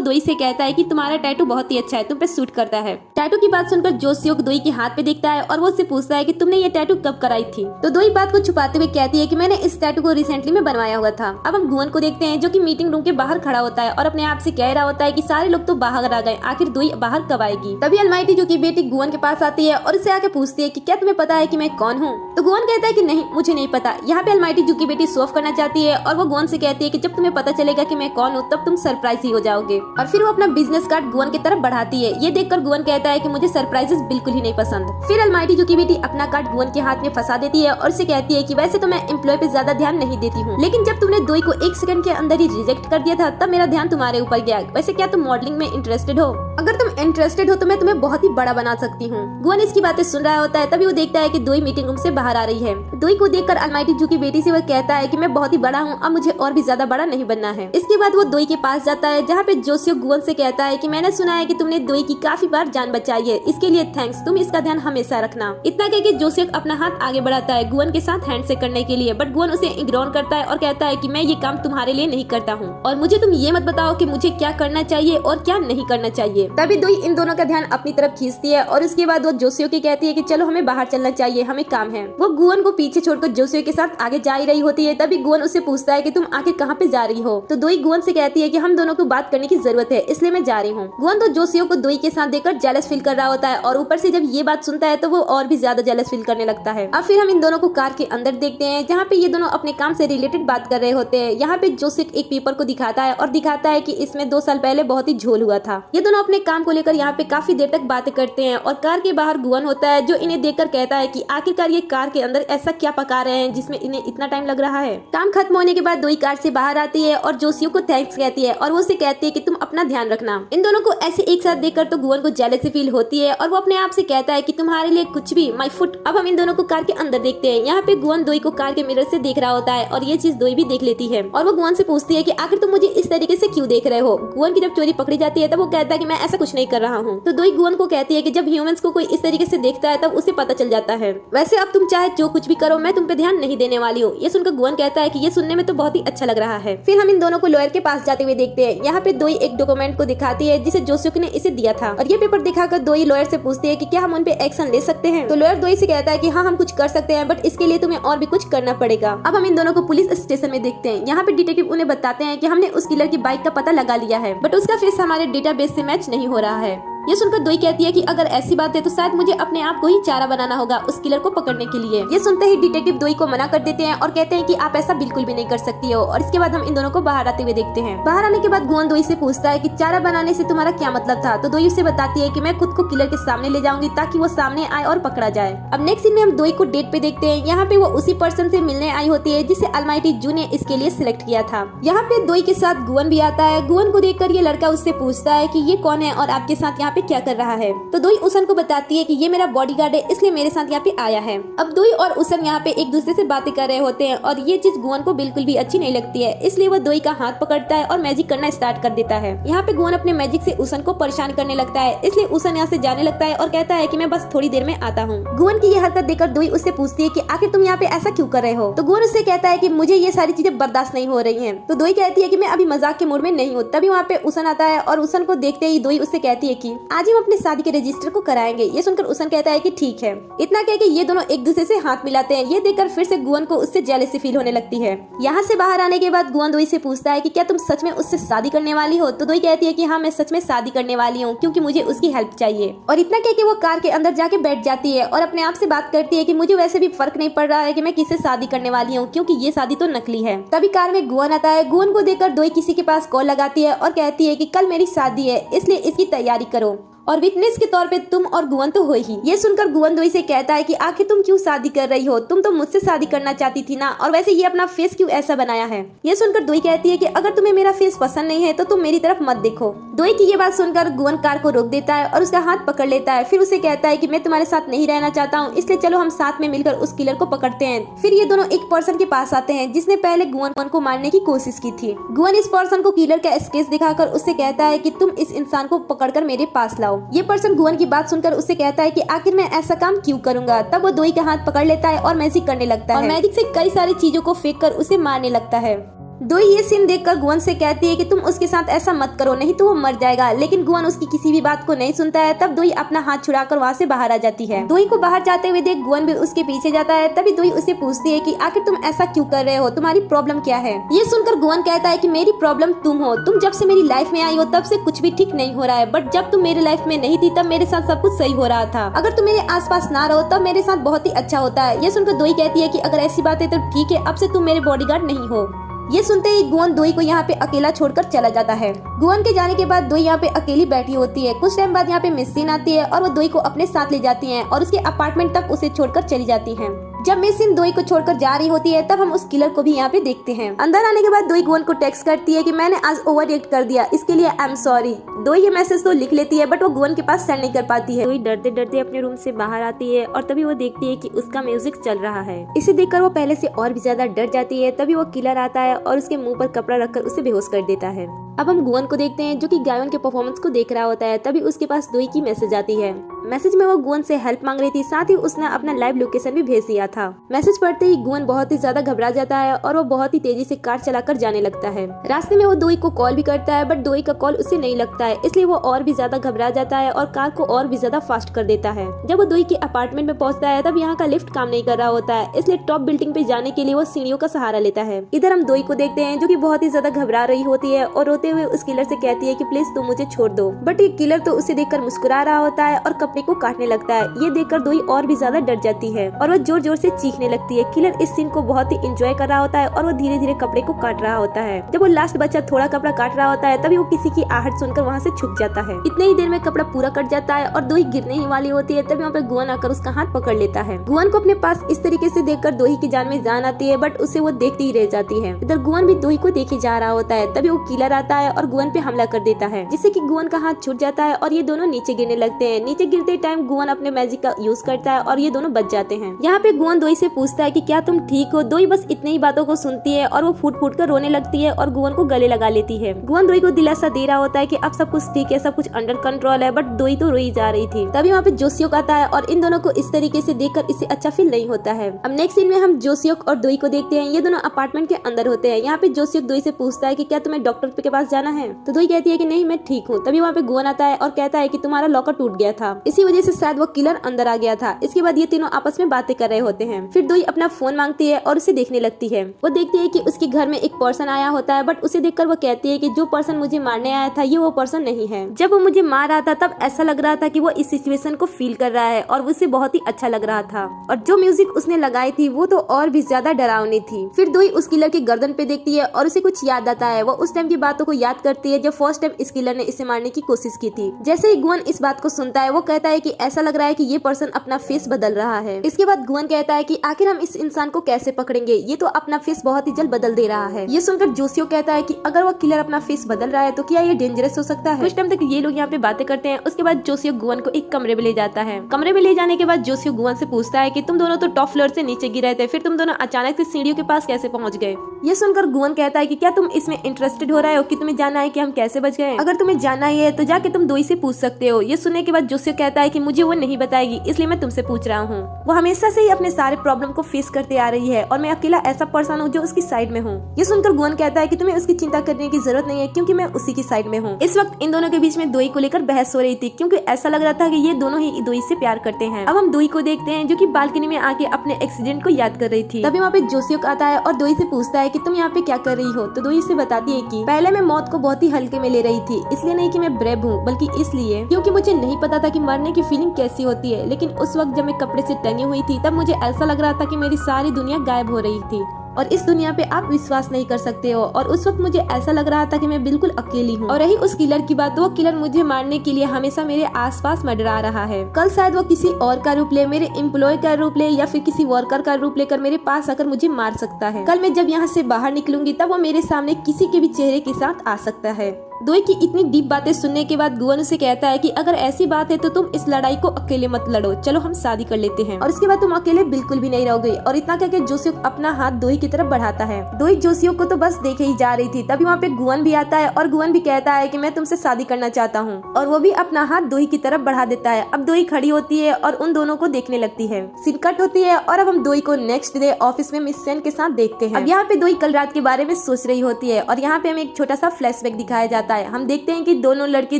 दोई से कहता है कि तुम्हारा टैटू बहुत ही अच्छा है, तुम पे सूट करता है। टैटू की बात सुनकर जोसियुक दोई के हाथ पे देखता है और वो उससे पूछता है कि तुमने ये टैटू कब कराई थी। तो दोई बात को छुपाते हुए कहती है कि मैंने इस टैटू को रिसेंटली में बनवाया हुआ था। अब हम गुवन को देखते हैं जो कि मीटिंग रूम के बाहर खड़ा होता है और अपने आप से कह रहा होता है कि सारे लोग तो बाहर आ गए, आखिर दोई बाहर कब आएगी। तभी अलमाइटी जो की बेटी गुवन के पास आती है और उससे आके पूछती है कि क्या तुम्हें पता है कि मैं कौन हूँ। तो गुवन कहता है कि नहीं मुझे नहीं पता। यहाँ पे अलमाइटी जो की बेटी शो ऑफ करना चाहती है और वो गुवन से कहती है कि जब तुम्हें पता चलेगा कि मैं कौन हूँ तब तुम सरप्राइज ही हो जाओगे। और फिर वो अपना बिजनेस कार्ड गुवन की तरफ बढ़ाती है। ये देखकर गुवन कहता है कि मुझे सरप्राइजेस बिल्कुल ही नहीं पसंद। फिर अलमाइटी जो की बेटी अपना कार्ड गुवन के हाथ में फंसा देती है और उसे कहती है कि वैसे तो मैं एम्प्लॉय पे ज्यादा ध्यान नहीं देती हूँ, लेकिन जब तुमने दोई को 1 सेकंड के अंदर ही रिजेक्ट कर दिया था तब मेरा ध्यान तुम्हारे ऊपर गया। वैसे क्या तुम मॉडलिंग में इंटरेस्टेड हो? अगर तुम इंटरेस्टेड हो तो मैं तुम्हें बहुत ही बड़ा बना सकती हूँ। गुवन इसकी बातें सुन रहा होता है। तभी वो देखता है कि दोई मीटिंग रूम से बाहर आ रही है। दोई को देखकर अलमाइटी जू की बेटी से वो कहता है कि मैं बहुत ही बड़ा हूँ, अब मुझे और भी ज्यादा बड़ा नहीं बनना है। इसके बाद वो दोई के पास जाता है जहाँ पे जोसियुक गुवन से कहता है कि मैंने सुना है कि तुमने दोई की काफी बार जान बचाई है, इसके लिए थैंक्स, तुम इसका ध्यान हमेशा रखना। इतना कह के जोसेफ अपना हाथ आगे बढ़ाता है गुवन के साथ हैंडशेक करने के लिए, बट गुवन उसे इग्नोर करता है और कहता है कि मैं ये काम तुम्हारे लिए नहीं करता हूँ और मुझे तुम ये मत बताओ कि मुझे क्या करना चाहिए और क्या नहीं करना चाहिए। तभी दोई इन दोनों का ध्यान अपनी तरफ खींचती है और उसके बाद वो जोसियो की कहती है कि चलो हमें बाहर चलना चाहिए, हमें काम है। वो गुवन को पीछे छोड़कर जोसियो के साथ आगे जा ही रही होती है। तभी गुवन उससे पूछता है कि तुम आखिर कहाँ पे जा रही हो। तो दोई गुवन से कहती है कि हम दोनों को बात करने की जरूरत है, इसलिए मैं जा रही हूँ। गुवन तो जोसियो को दोई के साथ देखकर जेलस फील कर रहा होता है और ऊपर से जब ये बात सुनता है तो वो और भी ज्यादा जेलस फील करने लगता है। अब फिर हम इन दोनों को कार के अंदर देखते हैं जहाँ पे ये दोनों अपने काम से रिलेटेड बात कर रहे होते हैं। यहाँ पे जोसेफ एक पेपर को दिखाता है और दिखाता है कि इसमें 2 साल पहले बहुत ही झोल हुआ था। ये दोनों अपने काम को लेकर यहाँ पे काफी देर तक बातें करते हैं और कार के बाहर गुवन होता है जो इन्हें देखकर कहता है कि आखिरकार ये कार के अंदर ऐसा क्या पका रहे हैं जिसमें इन्हें इतना टाइम लग रहा है। काम खत्म होने के बाद दोई कार से बाहर आती है और जोसियो को थैंक्स कहती है और वो उसे कहती है कि तुम अपना ध्यान रखना। इन दोनों को ऐसे एक साथ देखकर तो गुवन को जेलसी फील होती है और वो अपने आप से कहता है कि तुम्हारे लिए कुछ भी, माय फुट। अब हम इन दोनों को कार के अंदर देखते हैं। यहाँ पे गुवन दोई को कार के मिरर से देख रहा होता है और ये चीज दोई भी देख लेती है और वो गुवन से पूछती है कि आखिर तुम मुझे इस तरीके से क्यों देख रहे हो। गुवन की जब चोरी पकड़ी जाती है तब वो कहता है कि मैं ऐसा कुछ नहीं कर रहा हूँ। तो दोई गुवन को कहती है कि जब ह्यूमंस को कोई इस तरीके से देखता है तब उसे पता चल जाता है। वैसे अब तुम चाहे जो कुछ भी करो, मैं तुम पे ध्यान नहीं देने वाली हूँ। ये सुनकर गुवन कहता है कि ये सुनने में तो बहुत ही अच्छा लग रहा है। फिर हम इन दोनों को लॉयर के पास जाते हुए देखते हैं। यहाँ पे दोई एक डॉक्यूमेंट को दिखाती है जिसे जोसेफ ने इसे दिया था और ये पेपर दिखाकर दोई लॉयर से पूछती है कि क्या हम उन पे एक्शन ले सकते हैं। तो लॉयर दोई से कहता है कि हाँ हम कुछ कर सकते हैं, बट इसके लिए तुम्हें और भी कुछ करना पड़ेगा। अब हम इन दोनों को पुलिस स्टेशन में देखते हैं। यहाँ पे डिटेक्टिव उन्हें बताते हैं कि हमने उस किलर की बाइक का पता लगा लिया है, बट उसका फेस हमारे डेटाबेस से मैच नहीं हो रहा है। ये सुनकर दोई कहती है कि अगर ऐसी बात है तो शायद मुझे अपने आप को ही चारा बनाना होगा उस किलर को पकड़ने के लिए। ये सुनते ही डिटेक्टिव दोई को मना कर देते हैं और कहते हैं कि आप ऐसा बिल्कुल भी नहीं कर सकती हो। और इसके बाद हम इन दोनों को बाहर आते हुए देखते हैं। बाहर आने के बाद गुवन दोई से पूछता है कि चारा बनाने से तुम्हारा क्या मतलब था। तो दोई उसे बताती है कि मैं खुद को किलर के सामने ले जाऊंगी ताकि वो सामने आए और पकड़ा जाए। अब नेक्स्ट सीन में हम दोई को डेट पे देखते हैं। यहाँ पे वो उसी पर्सन से मिलने आई होती है जिसे अलमाइटी जू ने इसके लिए सिलेक्ट किया था। यहाँ पे दोई के साथ गुवन भी आता है। गुवन को देखकर ये लड़का उससे पूछता है कि ये कौन है और आपके साथ यहाँ पे क्या कर रहा है। तो दोई उसन को बताती है कि ये मेरा बॉडीगार्ड है, इसलिए मेरे साथ यहाँ पे आया है। अब दोई और उसन यहाँ पे एक दूसरे से बातें कर रहे होते हैं और ये चीज गुवन को बिल्कुल भी अच्छी नहीं लगती है, इसलिए वो दोई का हाथ पकड़ता है और मैजिक करना स्टार्ट कर देता है। यहाँ पे गुवन अपने मैजिक से उसन को परेशान करने लगता है, इसलिए उसन यहाँ से जाने लगता है और कहता है कि मैं बस थोड़ी देर में आता हूँ। गुवन की ये हरकत देखकर दोई उससे पूछती है कि आखिर तुम यहाँ पे ऐसा क्यों कर रहे हो। तो गुवन उससे कहता है कि मुझे ये सारी चीजें बर्दाश्त नहीं हो रही है। तो दोई कहती है कि मैं अभी मजाक के मूड में नहीं हूँ। तभी वहाँ पे उसन आता है और उसन को देखते ही दोई उससे कहती है कि आज हम अपनी शादी के रजिस्टर को कराएंगे। ये सुनकर उसन कहता है कि ठीक है। इतना कह के ये दोनों एक दूसरे से हाथ मिलाते हैं। ये देखकर फिर से गुवन को उससे जेलसी फील होने लगती है। यहाँ से बाहर आने के बाद गुवन दोई से पूछता है कि क्या तुम सच में उससे शादी करने वाली हो। तो दोई कहती है कि हाँ मैं सच में शादी करने वाली हूँ क्योंकि मुझे उसकी हेल्प चाहिए। और इतना कह के वो कार के अंदर जाके बैठ जाती है और अपने आप से बात करती है कि मुझे वैसे भी फर्क नहीं पड़ रहा है कि मैं किससे शादी करने वाली हूँ क्योंकि ये शादी तो नकली है। तभी कार में गुवन आता है। गुवन को देखकर दोई किसी के पास कॉल लगाती है और कहती है कि कल मेरी शादी है, इसलिए इसकी तैयारी करो और विटनेस के तौर पे तुम और गुवन तो हो ही। ये सुनकर गुवन दोई से कहता है कि आखिर तुम क्यों शादी कर रही हो, तुम तो मुझसे शादी करना चाहती थी ना, और वैसे ये अपना फेस क्यों ऐसा बनाया है। ये सुनकर दोई कहती है कि अगर तुम्हें मेरा फेस पसंद नहीं है तो तुम मेरी तरफ मत देखो। दोई की ये बात सुनकर गुवन कार को रोक देता है और उसका हाथ पकड़ लेता है। फिर उसे कहता है कि मैं तुम्हारे साथ नहीं रहना चाहता हूँ, इसलिए चलो हम साथ में मिलकर उस किलर को पकड़ते हैं। फिर ये दोनों एक पर्सन के पास आते हैं जिसने पहले गुवन को मारने की कोशिश की थी। गुवन इस पर्सन को किलर का स्केच दिखाकर उससे कहता है कि तुम इस इंसान को पकड़कर मेरे पास लाओ। ये पर्सन गुवन की बात सुनकर उससे कहता है कि आखिर मैं ऐसा काम क्यों करूंगा। तब वो दोई का हाथ पकड़ लेता है और मैजिक करने लगता है और मैजिक से कई सारी चीजों को फेंक कर उसे मारने लगता है। दोई ये सीन देखकर गुवन से कहती है कि तुम उसके साथ ऐसा मत करो, नहीं तो वो मर जाएगा। लेकिन गुवन उसकी किसी भी बात को नहीं सुनता है। तब दोई अपना हाथ छुड़ाकर वहाँ से बाहर आ जाती है। दोई को बाहर जाते हुए देख गुवन भी उसके पीछे जाता है। तभी दोई उसे पूछती है कि आखिर तुम ऐसा क्यों कर रहे हो, तुम्हारी प्रॉब्लम क्या है। ये सुनकर गुवन कहता है कि मेरी प्रॉब्लम तुम हो, तुम जब से मेरी लाइफ में आई हो तब से कुछ भी ठीक नहीं हो रहा है, बट जब तुम मेरी लाइफ में नहीं थी तब मेरे साथ सब कुछ सही हो रहा था। अगर तुम मेरे आसपास ना रहो तब मेरे साथ बहुत ही अच्छा होता है। ये सुनकर दोई कहती है कि अगर ऐसी बात है तो ठीक है, अब से तुम मेरे बॉडीगार्ड नहीं हो। ये सुनते ही गुवन दोई को यहाँ पे अकेला छोड़कर चला जाता है। गुवन के जाने के बाद दोई यहाँ पे अकेली बैठी होती है। कुछ टाइम बाद यहाँ पे मिस्सिन आती है और वो दोई को अपने साथ ले जाती हैं और उसके अपार्टमेंट तक उसे छोड़कर चली जाती हैं। जब मिस्सिन दोई को छोड़कर जा रही होती है तब हम उस किलर को भी यहाँ पे देखते हैं। अंदर आने के बाद दोई गुवन को टेक्स्ट करती है कि मैंने आज ओवर रिएक्ट कर दिया, इसके लिए आई एम सॉरी। दोई ये मैसेज तो लिख लेती है बट वो गुवन के पास सेंड नहीं कर पाती है। दोई डरते डरते अपने रूम से बाहर आती है और तभी वो देखती है कि उसका म्यूजिक चल रहा है। इसे देखकर वो पहले से और भी ज्यादा डर जाती है। तभी वो किलर आता है और उसके मुंह पर कपड़ा रखकर उसे बेहोश कर देता है। अब हम गुवन को देखते हैं जो कि गायोन के परफॉर्मेंस को देख रहा होता है। तभी उसके पास दोई की मैसेज आती है। मैसेज में वो गुवन से हेल्प मांग रही थी, साथ ही उसने अपना लाइव लोकेशन भी भेज दिया था। मैसेज पढ़ते ही गुवन बहुत ही ज्यादा घबरा जाता है और वो बहुत ही तेजी से कार चलाकर जाने लगता है। रास्ते में वो दोई को कॉल भी करता है, बट दोई का कॉल उसे नहीं लगता है, इसलिए वो और भी ज्यादा घबरा जाता है और कार को और भी ज्यादा फास्ट कर देता है। जब वो दोई के अपार्टमेंट में पहुंचता है तब यहाँ का लिफ्ट काम नहीं कर रहा होता है, इसलिए टॉप बिल्डिंग पे जाने के लिए वो सीढ़ियों का सहारा लेता है। इधर हम दोई को देखते हैं जो कि बहुत ही ज्यादा घबरा रही होती है और रोते हुए उस किलर से कहती है कि प्लीज तुम मुझे छोड़ दो, बट ये किलर तो उसे देखकर मुस्कुरा रहा होता है और कपड़े को काटने लगता है। ये देखकर दोई और भी ज्यादा डर जाती है और वो जोर जोर से चीखने लगती है। किलर इस सीन को बहुत ही एंजॉय कर रहा होता है और वो धीरे धीरे कपड़े को काट रहा होता है। जब वो लास्ट बच्चा थोड़ा कपड़ा काट रहा होता है तभी वो किसी की आहट सुनकर वहाँ से छुप जाता है। इतने ही देर में कपड़ा पूरा कट जाता है और दोई गिरने ही वाली होती है, तभी वहाँ पे गुवन आकर उसका हाथ पकड़ लेता है। गुवन को अपने पास इस तरीके से देखकर दोई की जान में जान आती है, बट उसे वो देखती ही रह जाती है। इधर गुवन भी दोई को देखे जा रहा होता है, तभी वो किलर आता है और गुवन पे हमला कर देता है, जिससे कि गुवन का हाथ छूट जाता है और ये दोनों नीचे गिरने लगते हैं। नीचे गिरते टाइम गुवन अपने मैजिक का यूज करता है और ये दोनों बच जाते हैं। यहाँ पे गुवन दोई से पूछता है कि क्या तुम ठीक हो। दोई बस इतनी ही बातों को सुनती है और वो फूट फूट कर रोने लगती है और गुवन को गले लगा लेती है। गुवन दोई को दिलासा दे रहा होता है कि अब सब कुछ ठीक है, सब कुछ अंडर कंट्रोल है, बट दोई तो रोई जा रही थी। तभी वहाँ पे जोसियोक आता है और इन दोनों को इस तरीके से देखकर इसे अच्छा फील नहीं होता है। अब नेक्स्ट सीन में हम जोसियोक और दोई को देखते हैं। ये दोनों अपार्टमेंट के अंदर होते हैं। यहाँ पे जोसियोक दोई से पूछता है कि क्या तुम्हें डॉक्टर के पास जाना है, तो दोई कहती है कि नहीं मैं ठीक हूँ। तभी वहाँ पे गुवन आता है और कहता है कि तुम्हारा लॉकर टूट गया था, इसी वजह से शायद वो किलर अंदर आ गया था। इसके बाद ये तीनों आपस में बातें कर रहे होते हैं। फिर दोई अपना फोन मांगती है और उसे देखने लगती है। वो देखती है कि उसके घर में एक पर्सन आया होता है, बट उसे देखकर वो कहती है कि जो पर्सन मुझे मारने आया था ये वो पर्सन नहीं है। जब वो मुझे मार रहा था तब ऐसा लग रहा था कि वो इस सिचुएशन को फील कर रहा है और उसे बहुत ही अच्छा लग रहा था, और जो म्यूजिक उसने लगाई थी वो तो और भी ज्यादा डरावनी थी। फिर दोई उस किलर के गर्दन पे देखती है और उसे कुछ याद आता है। वो उस टाइम की बातों को याद करती है जब फर्स्ट टाइम इस किलर ने इसे मारने की कोशिश की थी। जैसे ही गुवन इस बात को सुनता है वो कहता है कि ऐसा लग रहा है कि ये पर्सन अपना फेस बदल रहा है। इसके बाद गुवन कहता है कि आखिर हम इस इंसान को कैसे पकड़ेंगे, ये तो अपना फेस बहुत ही जल्द बदल दे रहा है। ये सुनकर जोसियो कहता है कि अगर वो किलर अपना फेस बदल रहा है तो क्या ये डेंजरस हो सकता है। कुछ टाइम तक ये लोग यहाँ पे बातें करते हैं। उसके बाद जोसियो गुवन को एक कमरे में ले जाता है। कमरे में ले जाने के बाद जोसियो गुवन से पूछता है कि तुम दोनों तो टॉप फ्लोर से नीचे गिर रहे थे, फिर तुम दोनों अचानक से सीढ़ियों के पास कैसे पहुंच गए। ये सुनकर गुवन कहता है कि क्या तुम इसमें इंटरेस्टेड हो रहे हो कि तुम्हें जानना है कि हम कैसे बच गए। अगर तुम्हें जानना ही है तो जाके तुम दोई से पूछ सकते हो। ये सुनने के बाद जोसियो कहता है कि मुझे वो नहीं बताएगी, इसलिए मैं तुमसे पूछ रहा हूँ। वो हमेशा से ही अपने सारे प्रॉब्लम को फेस करते आ रही है और मैं अकेला ऐसा पर्सन हूँ जो उसकी साइड में हूँ। ये सुनकर गुवन कहता है कि तुम्हें उसकी चिंता करने की जरूरत नहीं है क्योंकि मैं उसी की साइड में हूँ। इस वक्त इन दोनों के बीच में दोई को लेकर बहस हो रही थी क्योंकि ऐसा लग रहा था कि ये दोनों ही दोई से प्यार करते हैं। अब हम दोई को देखते हैं जो कि बालकनी में आके अपने एक्सीडेंट को याद कर रही थी। तभी वहाँ पे जोसियोक आता है और दोई से पूछता है कि तुम यहाँ पे क्या कर रही हो। तो दोई से बताती है कि पहले मैं मौत को बहुत ही हल्के में ले रही थी, इसलिए नहीं कि मैं ब्रेव हूँ बल्कि इसलिए क्योंकि मुझे नहीं पता था कि मरने की फीलिंग कैसी होती है। लेकिन उस वक्त जब मैं कपड़े से टंगी हुई थी तब मुझे ऐसा लग रहा था कि मेरी सारी दुनिया गायब हो रही थी और इस दुनिया पे आप विश्वास नहीं कर सकते हो। और उस वक्त मुझे ऐसा लग रहा था कि मैं बिल्कुल अकेली हूँ। और रही उस किलर की बात, तो वो किलर मुझे मारने के लिए हमेशा मेरे आसपास मंडरा रहा है। कल शायद वो किसी और का रूप ले, मेरे एम्प्लॉय का रूप ले या फिर किसी वर्कर का रूप लेकर मेरे पास आकर मुझे मार सकता है। कल मैं जब यहाँ से बाहर निकलूंगी तब वो मेरे सामने किसी के भी चेहरे के साथ आ सकता है। दोई की इतनी डीप बातें सुनने के बाद गुवन उसे कहता है कि अगर ऐसी बात है तो तुम इस लड़ाई को अकेले मत लड़ो, चलो हम शादी कर लेते हैं और इसके बाद तुम अकेले बिल्कुल भी नहीं रहोगे। और इतना कहकर जोसियोक अपना हाथ दोई की तरफ बढ़ाता है। दोई जोसियोक को तो बस देखे ही जा रही थी। तभी वहाँ पे गुवन भी आता है और गुवन भी कहता है कि मैं तुमसे शादी करना चाहता हूँ, और वो भी अपना हाथ दोई की तरफ बढ़ा देता है। अब दोई खड़ी होती है और उन दोनों को देखने लगती है। सीन कट होती है और अब हम दोई को नेक्स्ट डे ऑफिस में मिस सेन के साथ देखते हैं। अब यहाँ पे दोई कल रात के बारे में सोच रही होती है और यहाँ पे हमें एक छोटा सा फ्लैशबैक दिखाया जाता है। हम देखते हैं कि दोनों लड़के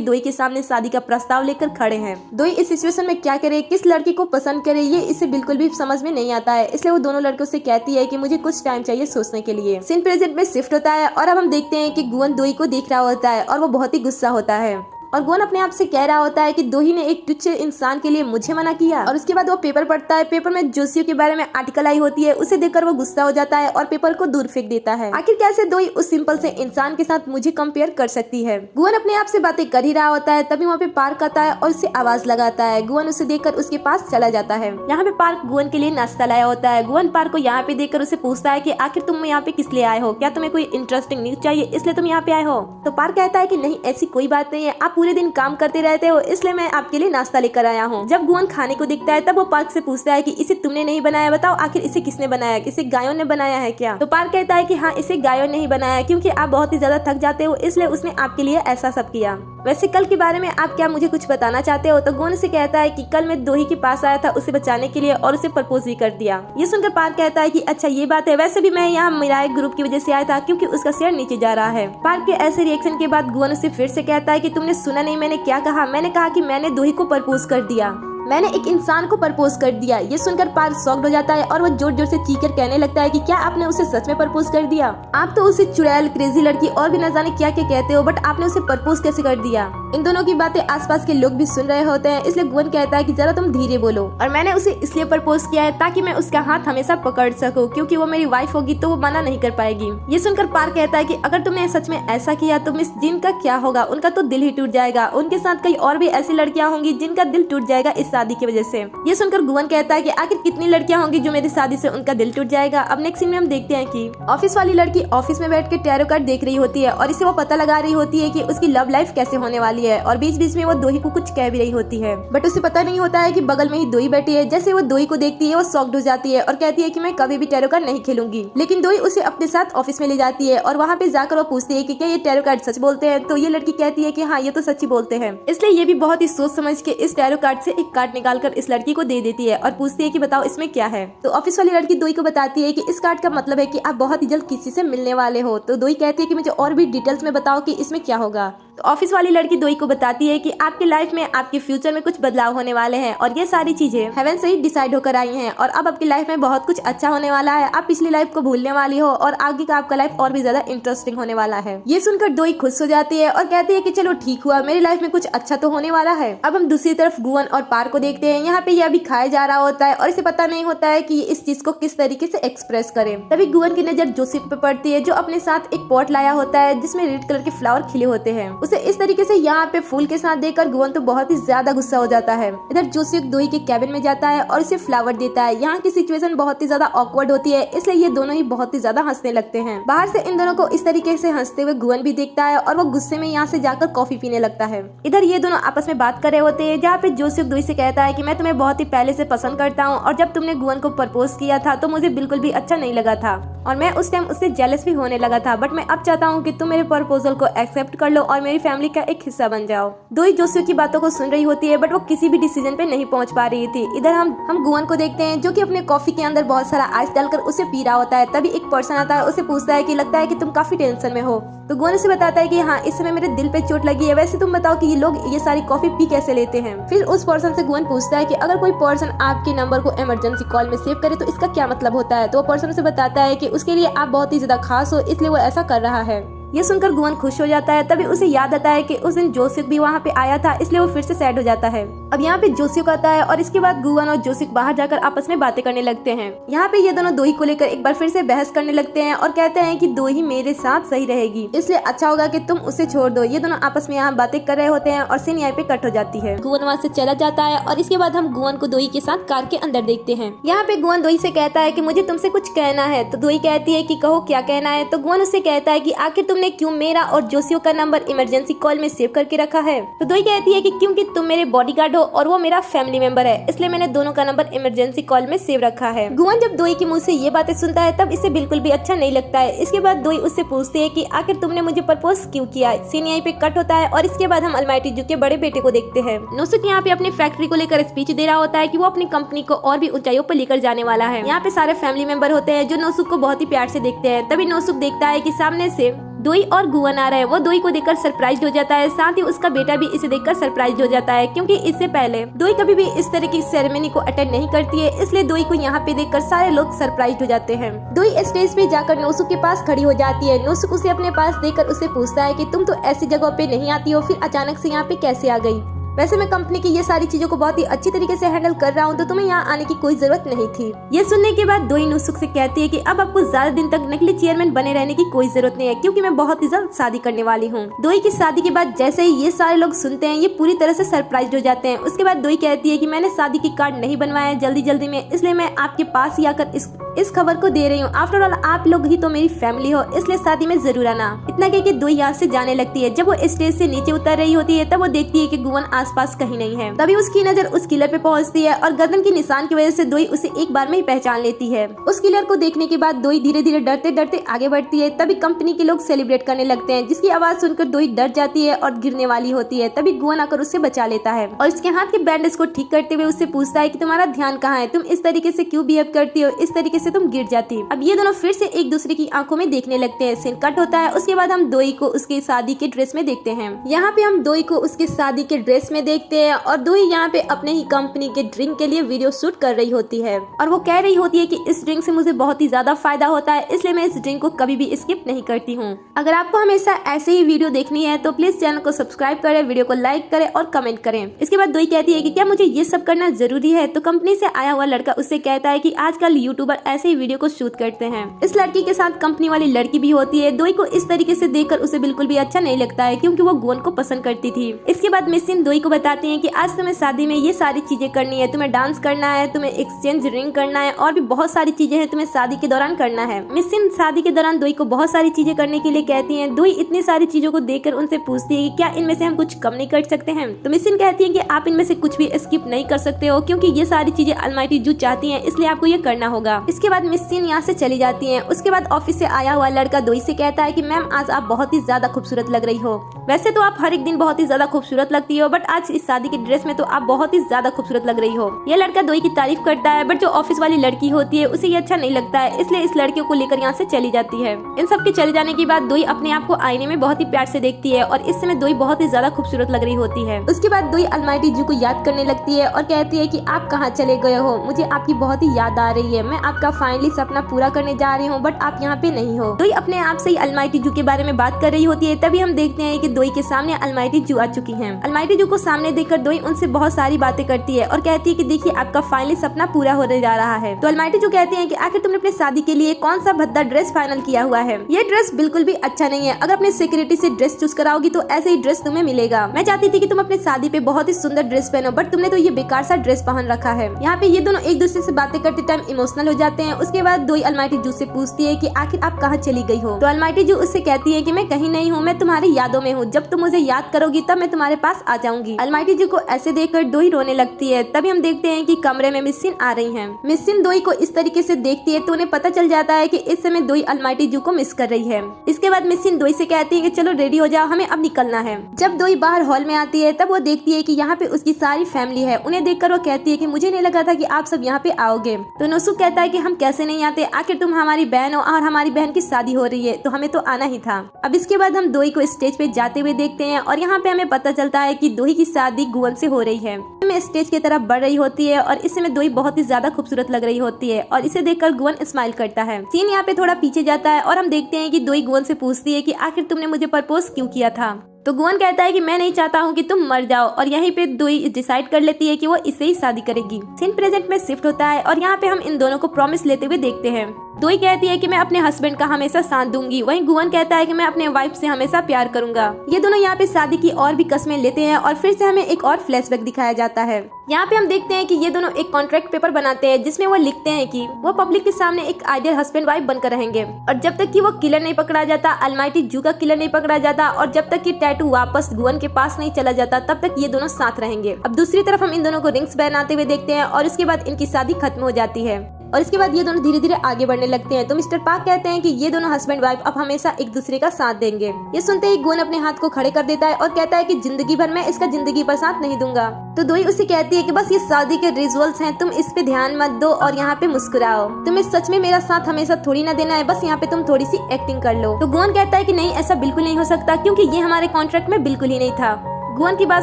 दोई के सामने शादी का प्रस्ताव लेकर खड़े हैं। दोई इस सिचुएशन में क्या करे, किस लड़की को पसंद करे, ये इसे बिल्कुल भी समझ में नहीं आता है। इसलिए वो दोनों लड़कों से कहती है कि मुझे कुछ टाइम चाहिए सोचने के लिए। सीन प्रेजेंट में शिफ्ट होता है और अब हम देखते हैं कि गुवन दोई को देख रहा होता है और वो बहुत ही गुस्सा होता है और गुवन अपने आप से कह रहा होता है कि दोही ने एक तुच्छ इंसान के लिए मुझे मना किया। और उसके बाद वो पेपर पढ़ता है। पेपर में जोसियो के बारे में आर्टिकल आई होती है। उसे देखकर वो गुस्सा हो जाता है और पेपर को दूर फेंक देता है। आखिर कैसे दोही उस सिंपल से इंसान के साथ मुझे कंपेयर कर सकती है। गुवन अपने आप से बातें कर ही रहा होता है, तभी वहाँ पे पार्क आता है और उसे आवाज लगाता है। गुवन उसे देखकर उसके पास चला जाता है। यहाँ पे पार्क गुवन के लिए नाश्ता लाया होता है। गुवन पार्क को यहाँ पे देखकर उसे पूछता है कि आखिर तुम यहाँ पे किस लिए आए हो, क्या तुम्हें कोई इंटरेस्टिंग न्यूज चाहिए इसलिए तुम यहाँ पे आए हो। तो पार्क कहता है कि नहीं, ऐसी कोई बात नहीं है, आप पूरे दिन काम करते रहते हो इसलिए मैं आपके लिए नाश्ता लेकर आया हूँ। जब गुवन खाने को दिखता है तब वो पार्क से पूछता है कि इसे तुमने नहीं बनाया, बताओ आखिर इसे किसने बनाया, इसे गायों ने बनाया है क्या। तो पार्क कहता है कि हाँ, इसे गायों ने ही बनाया क्योंकि आप बहुत ही ज्यादा थक जाते हो इसलिए उसने आपके लिए ऐसा सब किया। वैसे कल के बारे में आप क्या मुझे कुछ बताना चाहते हो? तो गुवन उसे कहता है कि कल मैं दोही के पास आया था उसे बचाने के लिए और उसे प्रपोज भी कर दिया। ये सुनकर पार्क कहता है कि अच्छा ये बात है, वैसे भी मैं यहाँ मिराए ग्रुप की वजह से आया था क्योंकि उसका शेयर नीचे जा रहा है। पार्क के ऐसे रिएक्शन के बाद गुवन उसे फिर से कहता है कि तुमने सुना नहीं मैंने क्या कहा? मैंने कहा कि मैंने दोही को प्रपोज कर दिया, मैंने एक इंसान को प्रपोज कर दिया। ये सुनकर पार्क शॉक्ड हो जाता है और वो जोर जोर से चीखकर कहने लगता है कि क्या आपने उसे सच में प्रपोज कर दिया? आप तो उसे चुड़ैल, क्रेजी लड़की और भी न जाने क्या क्या कहते हो, बट आपने उसे प्रपोज कैसे कर दिया? इन दोनों की बातें आसपास के लोग भी सुन रहे होते हैं, इसलिए गुवन कहता है कि जरा तुम धीरे बोलो, और मैंने उसे इसलिए प्रपोज किया है ताकि मैं उसका हाथ हमेशा पकड़ सकूं, क्योंकि वो मेरी वाइफ होगी तो वो मना नहीं कर पाएगी। ये सुनकर पार्क कहता है कि अगर तुमने सच में ऐसा किया तो मिस जिन का क्या होगा? उनका तो दिल ही टूट जाएगा। उनके साथ कई और भी ऐसी लड़कियां होंगी जिनका दिल टूट जाएगा इस शादी की वजह से। ये सुनकर गुवन कहता है कि आखिर कितनी लड़कियां होंगी जो मेरी शादी से उनका दिल टूट जाएगा। अब नेक्स्ट सीन में हम देखते हैं कि ऑफिस वाली लड़की ऑफिस में बैठ के टैरो कार्ड देख रही होती है और इसे वो पता लगा रही होती है कि उसकी लव लाइफ कैसे होने वाली है, और बीच बीच में वो दोही को कुछ कह भी रही होती है, बट उसे पता नहीं होता है कि बगल में ही दोही बैठी है। जैसे वो दोही को देखती है वो शॉक्ड हो जाती है और कहती है कि मैं कभी भी टैरो कार्ड नहीं खेलूंगी, लेकिन दोही उसे अपने साथ ऑफिस में ले जाती है और वहाँ पे जाकर वो पूछती है कि क्या ये टैरो कार्ड सच बोलते हैं? तो ये लड़की कहती है कि हाँ ये तो सच ही बोलते हैं। इसलिए ये भी बहुत ही सोच समझ के इस टैरो कार्ड से एक कार्ड निकालकर इस लड़की को दे देती है और पूछती है कि बताओ इसमें क्या है। तो ऑफिस वाली लड़की दोही को बताती है कि इस कार्ड का मतलब है कि आप बहुत ही जल्द किसी से मिलने वाले हो। तो दोही कहती है कि मुझे और भी डिटेल्स में बताओ कि इसमें क्या होगा। तो ऑफिस वाली लड़की दोही को बताती है कि आपकी लाइफ में आपके फ्यूचर में कुछ बदलाव होने वाले हैं और ये सारी चीजें हेवन से ही डिसाइड होकर आई हैं, और अब आपकी लाइफ में बहुत कुछ अच्छा होने वाला है। आप पिछली लाइफ को भूलने वाली हो और आगे का आपका लाइफ और भी ज्यादा इंटरेस्टिंग होने वाला है। ये सुनकर दोही खुश हो जाती है और कहती है कि चलो ठीक हुआ, मेरी लाइफ में कुछ अच्छा तो होने वाला है। अब हम दूसरी तरफ गुवन और पार्क को देखते हैं। यहाँ पे ये अभी खाया जा रहा होता है और इसे पता नहीं होता है कि इस चीज को किस तरीके से एक्सप्रेस करे। तभी गुवन की नजर जोसेफ पे पड़ती है जो अपने साथ एक पॉट लाया होता है जिसमें रेड कलर के फ्लावर खिले होते हैं। उसे इस तरीके से यहाँ पे फूल के साथ देखकर गुवन तो बहुत ही ज्यादा गुस्सा हो जाता है। इधर जोसेफ दोही के कैबिन में जाता है और इसे फ्लावर देता है। यहाँ की सिचुएशन बहुत ही ज्यादा ऑकवर्ड होती है, इसलिए ये दोनों ही बहुत ही ज्यादा हंसने लगते हैं। बाहर से इन दोनों को इस तरीके से हंसते हुए गुवन भी देखता है और वो गुस्से में यहाँ से जाकर कॉफी पीने लगता है। इधर ये दोनों आपस में बात कर रहे होते हैं जहाँ पे जोसेफ दोही से कहता है कि मैं तुम्हें बहुत ही पहले से पसंद करता हूँ और जब तुमने गुवन को प्रपोज किया था तो मुझे बिल्कुल भी अच्छा नहीं लगा था और मैं उस टाइम उससे जेलस भी होने लगा था, बट मैं अब चाहता हूँ कि तुम मेरे प्रपोजल को एक्सेप्ट कर लो और मेरी फैमिली का एक हिस्सा बन जाओ। दोही जोसेफ की बातों को सुन रही होती है बट वो किसी भी डिसीजन पे नहीं पहुँच पा रही थी। इधर हम गुवन को देखते हैं जो कि अपने कॉफी के अंदर बहुत सारा आइस डालकर उसे पी रहा होता है। तभी एक पर्सन आता है, उसे पूछता है कि लगता है कि तुम काफी टेंशन में हो। तो गुवन उसे बताता है कि हाँ इस समय मेरे दिल पे चोट लगी है, वैसे तुम बताओ कि ये लोग ये सारी कॉफी पी कैसे लेते हैं। फिर उस पर्सन से गुवन पूछता है कि अगर कोई पर्सन आपके नंबर को इमरजेंसी कॉल में सेव करे तो इसका क्या मतलब होता है। तो वो पर्सन उसे बताता है कि उसके लिए आप बहुत ही ज्यादा खास हो इसलिए वो ऐसा कर रहा है। ये सुनकर गुवन खुश हो जाता है। तभी उसे याद आता है कि उस दिन जोसेफ भी वहाँ पे आया था, इसलिए वो फिर से सैड हो जाता है। अब यहाँ पे जोसेफ आता है और इसके बाद गुवन और जोसेफ बाहर जाकर आपस में बातें करने लगते हैं। यहाँ पे ये दोनों दोही को लेकर एक बार फिर से बहस करने लगते हैं और कहते हैं कि दोही मेरे साथ सही रहेगी, इसलिए अच्छा होगा कि तुम उसे छोड़ दो। ये दोनों आपस में यहाँ बातें कर रहे होते हैं और सीन यहाँ पे कट हो जाती है। गुवन वहाँ से चला जाता है और इसके बाद हम गुवन को दोही के साथ कार के अंदर देखते हैं। यहाँ पे गुवन दोही से कहता है कि मुझे तुमसे कुछ कहना है। तो दोही कहती है कि कहो क्या कहना है। तो गुवन उससे कहता है कि आखिर तुमने क्यों मेरा और जोसेफ का नंबर इमरजेंसी कॉल में सेव करके रखा है। तो दोही कहती है कि क्योंकि तुम मेरे बॉडीगार्ड हो और वो मेरा फैमिली मेंबर है, इसलिए मैंने दोनों का नंबर इमरजेंसी कॉल में सेव रखा है। गुवन जब दोही के मुंह से ये बातें सुनता है तब इसे बिल्कुल भी अच्छा नहीं लगता है। इसके बाद दोही उससे पूछती है कि आखिर तुमने मुझे प्रपोज क्यों किया। सीन यहीं पे कट होता है और इसके बाद हम अलमाइटी जू के बड़े बेटे को देखते हैं। नोसुक यहाँ पे अपनी फैक्ट्री को लेकर स्पीच दे रहा होता है कि वो अपनी कंपनी को और भी ऊंचाइयों पर लेकर जाने वाला है। यहाँ पे सारे फैमिली मेंबर होते हैं जो नोसुक को बहुत ही प्यार से देखते हैं। तभी नोसुक देखता है कि सामने से दोही और गुवन आ रहे हैं। वो दोही को देखकर सरप्राइज हो जाता है, साथ ही उसका बेटा भी इसे देखकर सरप्राइज हो जाता है क्योंकि इससे पहले दोही कभी भी इस तरह की सेरेमनी को अटेंड नहीं करती है, इसलिए दोही को यहाँ पे देखकर सारे लोग सरप्राइज हो जाते हैं। दोही स्टेज पे जाकर नोसुक के पास खड़ी हो जाती है। नोसुक उसे अपने पास देखकर उसे पूछता है कि तुम तो ऐसी जगह पे नहीं आती हो, फिर अचानक से यहाँ पे कैसे आ गई। वैसे मैं कंपनी की ये सारी चीजों को बहुत ही अच्छी तरीके से हैंडल कर रहा हूँ, तो तुम्हें यहाँ आने की कोई जरूरत नहीं थी। ये सुनने के बाद दोही नोसुक से कहती है कि अब आपको ज्यादा दिन तक नकली चेयरमैन बने रहने की कोई जरूरत नहीं है क्योंकि मैं बहुत ही जल्द शादी करने वाली हूँ। दोही की शादी के बाद जैसे ही ये सारे लोग सुनते हैं ये पूरी तरह से सरप्राइज हो जाते हैं। उसके बाद दोही कहती है कि मैंने शादी की कार्ड नहीं बनवाया है जल्दी में, इसलिए मैं आपके पास ही आकर इस खबर को दे रही हूँ। आफ्टर ऑल आप लोग ही तो मेरी फैमिली हो, इसलिए शादी में जरूर आना। इतना कह के दोही यहाँ से जाने लगती है। जब वो स्टेज से नीचे उतर रही होती है तब वो देखती है कि गुवन आसपास कहीं नहीं है। तभी उसकी नजर उस किलर पे पहुंचती है और गर्दन के निशान की वजह से दोई उसे एक बार में ही पहचान लेती है। उस किलर को देखने के बाद दोई धीरे धीरे डरते डरते आगे बढ़ती है। तभी कंपनी के लोग सेलिब्रेट करने लगते हैं, जिसकी आवाज सुनकर दोई डर जाती है और गिरने वाली होती है। तभी गुवन आकर उससे बचा लेता है और उसके हाथ के बैंडेज को ठीक करते हुए उससे पूछता है कि तुम्हारा ध्यान कहाँ है, तुम इस तरीके से क्यों बिहेव करती हो, इस तरीके से तुम गिर जाती। अब ये दोनों फिर से एक दूसरे की आंखों में देखने लगते हैं। सीन कट होता है। उसके बाद हम दोई को उसके शादी के ड्रेस में देखते हैं। यहाँ पे हम दोई को उसके शादी के ड्रेस में देखते हैं और दोई यहाँ पे अपने ही कंपनी के ड्रिंक के लिए वीडियो शूट कर रही होती है और वो कह रही होती है कि इस ड्रिंक से मुझे बहुत ही ज्यादा फायदा होता है, इसलिए मैं इस ड्रिंक को कभी भी स्किप नहीं करती हूँ। अगर आपको हमेशा ऐसे ही वीडियो देखनी है तो प्लीज चैनल को सब्सक्राइब करें, वीडियो को लाइक करें और कमेंट करें। इसके बाद दोई कहती है कि क्या मुझे ये सब करना जरूरी है, तो कंपनी से आया हुआ लड़का उससे कहता है कि आजकल यूट्यूबर ऐसे ही वीडियो को शूट करते हैं। इस लड़की के साथ कंपनी वाली लड़की भी होती है। दोई को इस तरीके से देखकर उसे बिल्कुल भी अच्छा नहीं लगता है, क्योंकि वो गुवन को पसंद करती थी। इसके बाद मिसिन दोई को बताती है कि आज तुम्हें शादी में ये सारी चीजें करनी है, तुम्हें डांस करना है, तुम्हें एक्सचेंज रिंग करना है और भी बहुत सारी चीजें हैं तुम्हें शादी के दौरान करना है। मिसिन शादी के दौरान दोई को बहुत सारी चीजें करने के लिए कहती है। दोई इतनी सारी चीजों को देखकर उनसे पूछती है कि क्या इनमें से हम कुछ कम नहीं कर सकते हैं। तो मिसिन कहती है कि आप इनमें से कुछ भी स्किप नहीं कर सकते हो, क्योंकि ये सारी चीजें अलमाइटी जू चाहती है, इसलिए आपको ये करना होगा। इसके बाद मिसिन यहाँ से चली जाती है। उसके बाद ऑफिस से आया हुआ लड़का दोई से कहता है कि मैम आज आप बहुत ही ज्यादा खूबसूरत लग रही हो। वैसे तो आप हर एक दिन बहुत ही ज्यादा खूबसूरत लगती हो, बट आज इस शादी के ड्रेस में तो आप बहुत ही ज्यादा खूबसूरत लग रही हो। ये लड़का दोई की तारीफ करता है, बट जो ऑफिस वाली लड़की होती है उसे ये अच्छा नहीं लगता है, इसलिए इस लड़कियों को लेकर यहाँ से चली जाती है। इन सब के चले जाने के बाद दोई अपने आप को आईने में बहुत ही प्यार से देखती है और इस समय दोई बहुत ही ज्यादा खूबसूरत लग रही होती है। उसके बाद दोई अलमाइटी जू को याद करने लगती है और कहती है कि आप कहाँ चले गए हो, मुझे आपकी बहुत ही याद आ रही है, मैं आपका फाइनली सपना पूरा करने जा रही हूँ, बट आप यहाँ पे नहीं हो। दोई अपने आप से ही अलमाइटी जू के बारे में बात कर रही होती है। तभी हम देखते हैं कि दोई के सामने अलमाइटी जू आ चुकी है। अलमाइटी जू को सामने देखकर दोई उनसे बहुत सारी बातें करती है और कहती है कि देखिए आपका फाइनली सपना पूरा होने जा रहा है। तो अलमाइटी जू कहती है कि आखिर तुमने अपनी शादी के लिए कौन सा भद्दा ड्रेस फाइनल किया हुआ है। ये ड्रेस बिल्कुल भी अच्छा नहीं है, अगर अपने सिक्योरिटी से ड्रेस चूज कराओगी तो ऐसे ही ड्रेस तुम्हें मिलेगा। मैं चाहती थी कि तुम अपनी शादी पे बहुत ही सुंदर ड्रेस पहनो, बट तुमने तो ये बेकार सा ड्रेस पहन रखा है। यहाँ पे ये दोनों एक दूसरे से बातें करते टाइम इमोशनल हो जाते हैं। उसके बाद दोई अलमाइटी जू से पूछती है कि आखिर आप कहाँ चली गई हो। तो अलमाइटी जू उससे कहती है कि मैं कहीं नहीं हूँ, मैं तुम्हारी यादों में हूँ, जब तुम मुझे याद करोगी तब मैं तुम्हारे पास आ जाऊंगी। अलमाइटी जू को ऐसे देखकर दोई रोने लगती है। तभी हम देखते हैं कि कमरे में मिसिन आ रही है। मिसिन दोई को इस तरीके से देखती है तो उन्हें पता चल जाता है कि इस समय दोई अलमाइटी जू को मिस कर रही है। इसके बाद मिसिन दोई से कहती है कि चलो रेडी हो जाओ, हमें अब निकलना है। जब दोई बाहर हॉल में आती है तब वो देखती है कि यहाँ पे उसकी सारी फैमिली है। उन्हें देखकर वो कहती है कि मुझे नहीं लगा था कि आप सब यहाँ पे आओगे। तो नोसुक कहता है कि हम कैसे नहीं आते, आखिर तुम हमारी बहन हो और हमारी बहन की शादी हो रही है, तो हमें तो आना ही था। अब इसके बाद हम दोई को स्टेज पे जाते हुए देखते हैं और यहाँ पे हमें पता चलता है कि दोई की शादी गुवन से हो रही है। में स्टेज की तरफ बढ़ रही होती है और इस समय दोई बहुत ही ज्यादा खूबसूरत लग रही होती है और इसे देखकर गुवन स्माइल करता है। सीन यहाँ पे थोड़ा पीछे जाता है और हम देखते हैं कि दोई गुवन से पूछती है कि आखिर तुमने मुझे प्रपोज क्यों किया था। तो गुवन कहता है कि मैं नहीं चाहता हूँ कि तुम मर जाओ और यहीं पे दोई डिसाइड कर लेती है कि वो इससे ही शादी करेगी। सीन प्रेजेंट में शिफ्ट होता है और यहाँ पे हम इन दोनों को प्रॉमिस लेते हुए देखते हैं। दोई कहती है कि मैं अपने हस्बैंड का हमेशा साथ दूंगी, वहीं गुवन कहता है कि मैं अपने वाइफ से हमेशा प्यार करूंगा। ये दोनों यहाँ पे शादी की और भी कस्में लेते हैं और फिर से हमें एक और फ्लैशबैक दिखाया जाता है। यहाँ पे हम देखते हैं कि ये दोनों एक कॉन्ट्रैक्ट पेपर बनाते हैं जिसमें वो लिखते हैं कि वो पब्लिक के सामने एक आइडियल हस्बैंड वाइफ बनकर रहेंगे और जब तक कि वो किलर नहीं पकड़ा जाता, अलमाइटी जू का किलर नहीं पकड़ा जाता और जब तक कि टैटू वापस गुवन के पास नहीं चला जाता तब तक ये दोनों साथ रहेंगे। अब दूसरी तरफ हम इन दोनों को रिंग्स पहनाते हुए देखते हैं और उसके बाद इनकी शादी खत्म हो जाती है और इसके बाद ये दोनों धीरे धीरे आगे बढ़ने लगते हैं। तो मिस्टर पार्क कहते हैं कि ये दोनों हस्बैंड वाइफ अब हमेशा एक दूसरे का साथ देंगे। ये सुनते ही गुवन अपने हाथ को खड़े कर देता है और कहता है कि जिंदगी भर मैं इसका जिंदगी पर साथ नहीं दूंगा। तो दोई उसे कहती है कि बस ये शादी के रिचुअल्स हैं, तुम इस पे ध्यान मत दो और यहाँ पे मुस्कुराओ। तुम्हें सच में मेरा साथ हमेशा थोड़ी ना देना है, बस यहाँ पे तुम थोड़ी सी एक्टिंग कर लो। तो गुवन कहता है कि नहीं, ऐसा बिल्कुल नहीं हो सकता क्योंकि ये हमारे कॉन्ट्रैक्ट में बिल्कुल ही नहीं था। गुवन की बात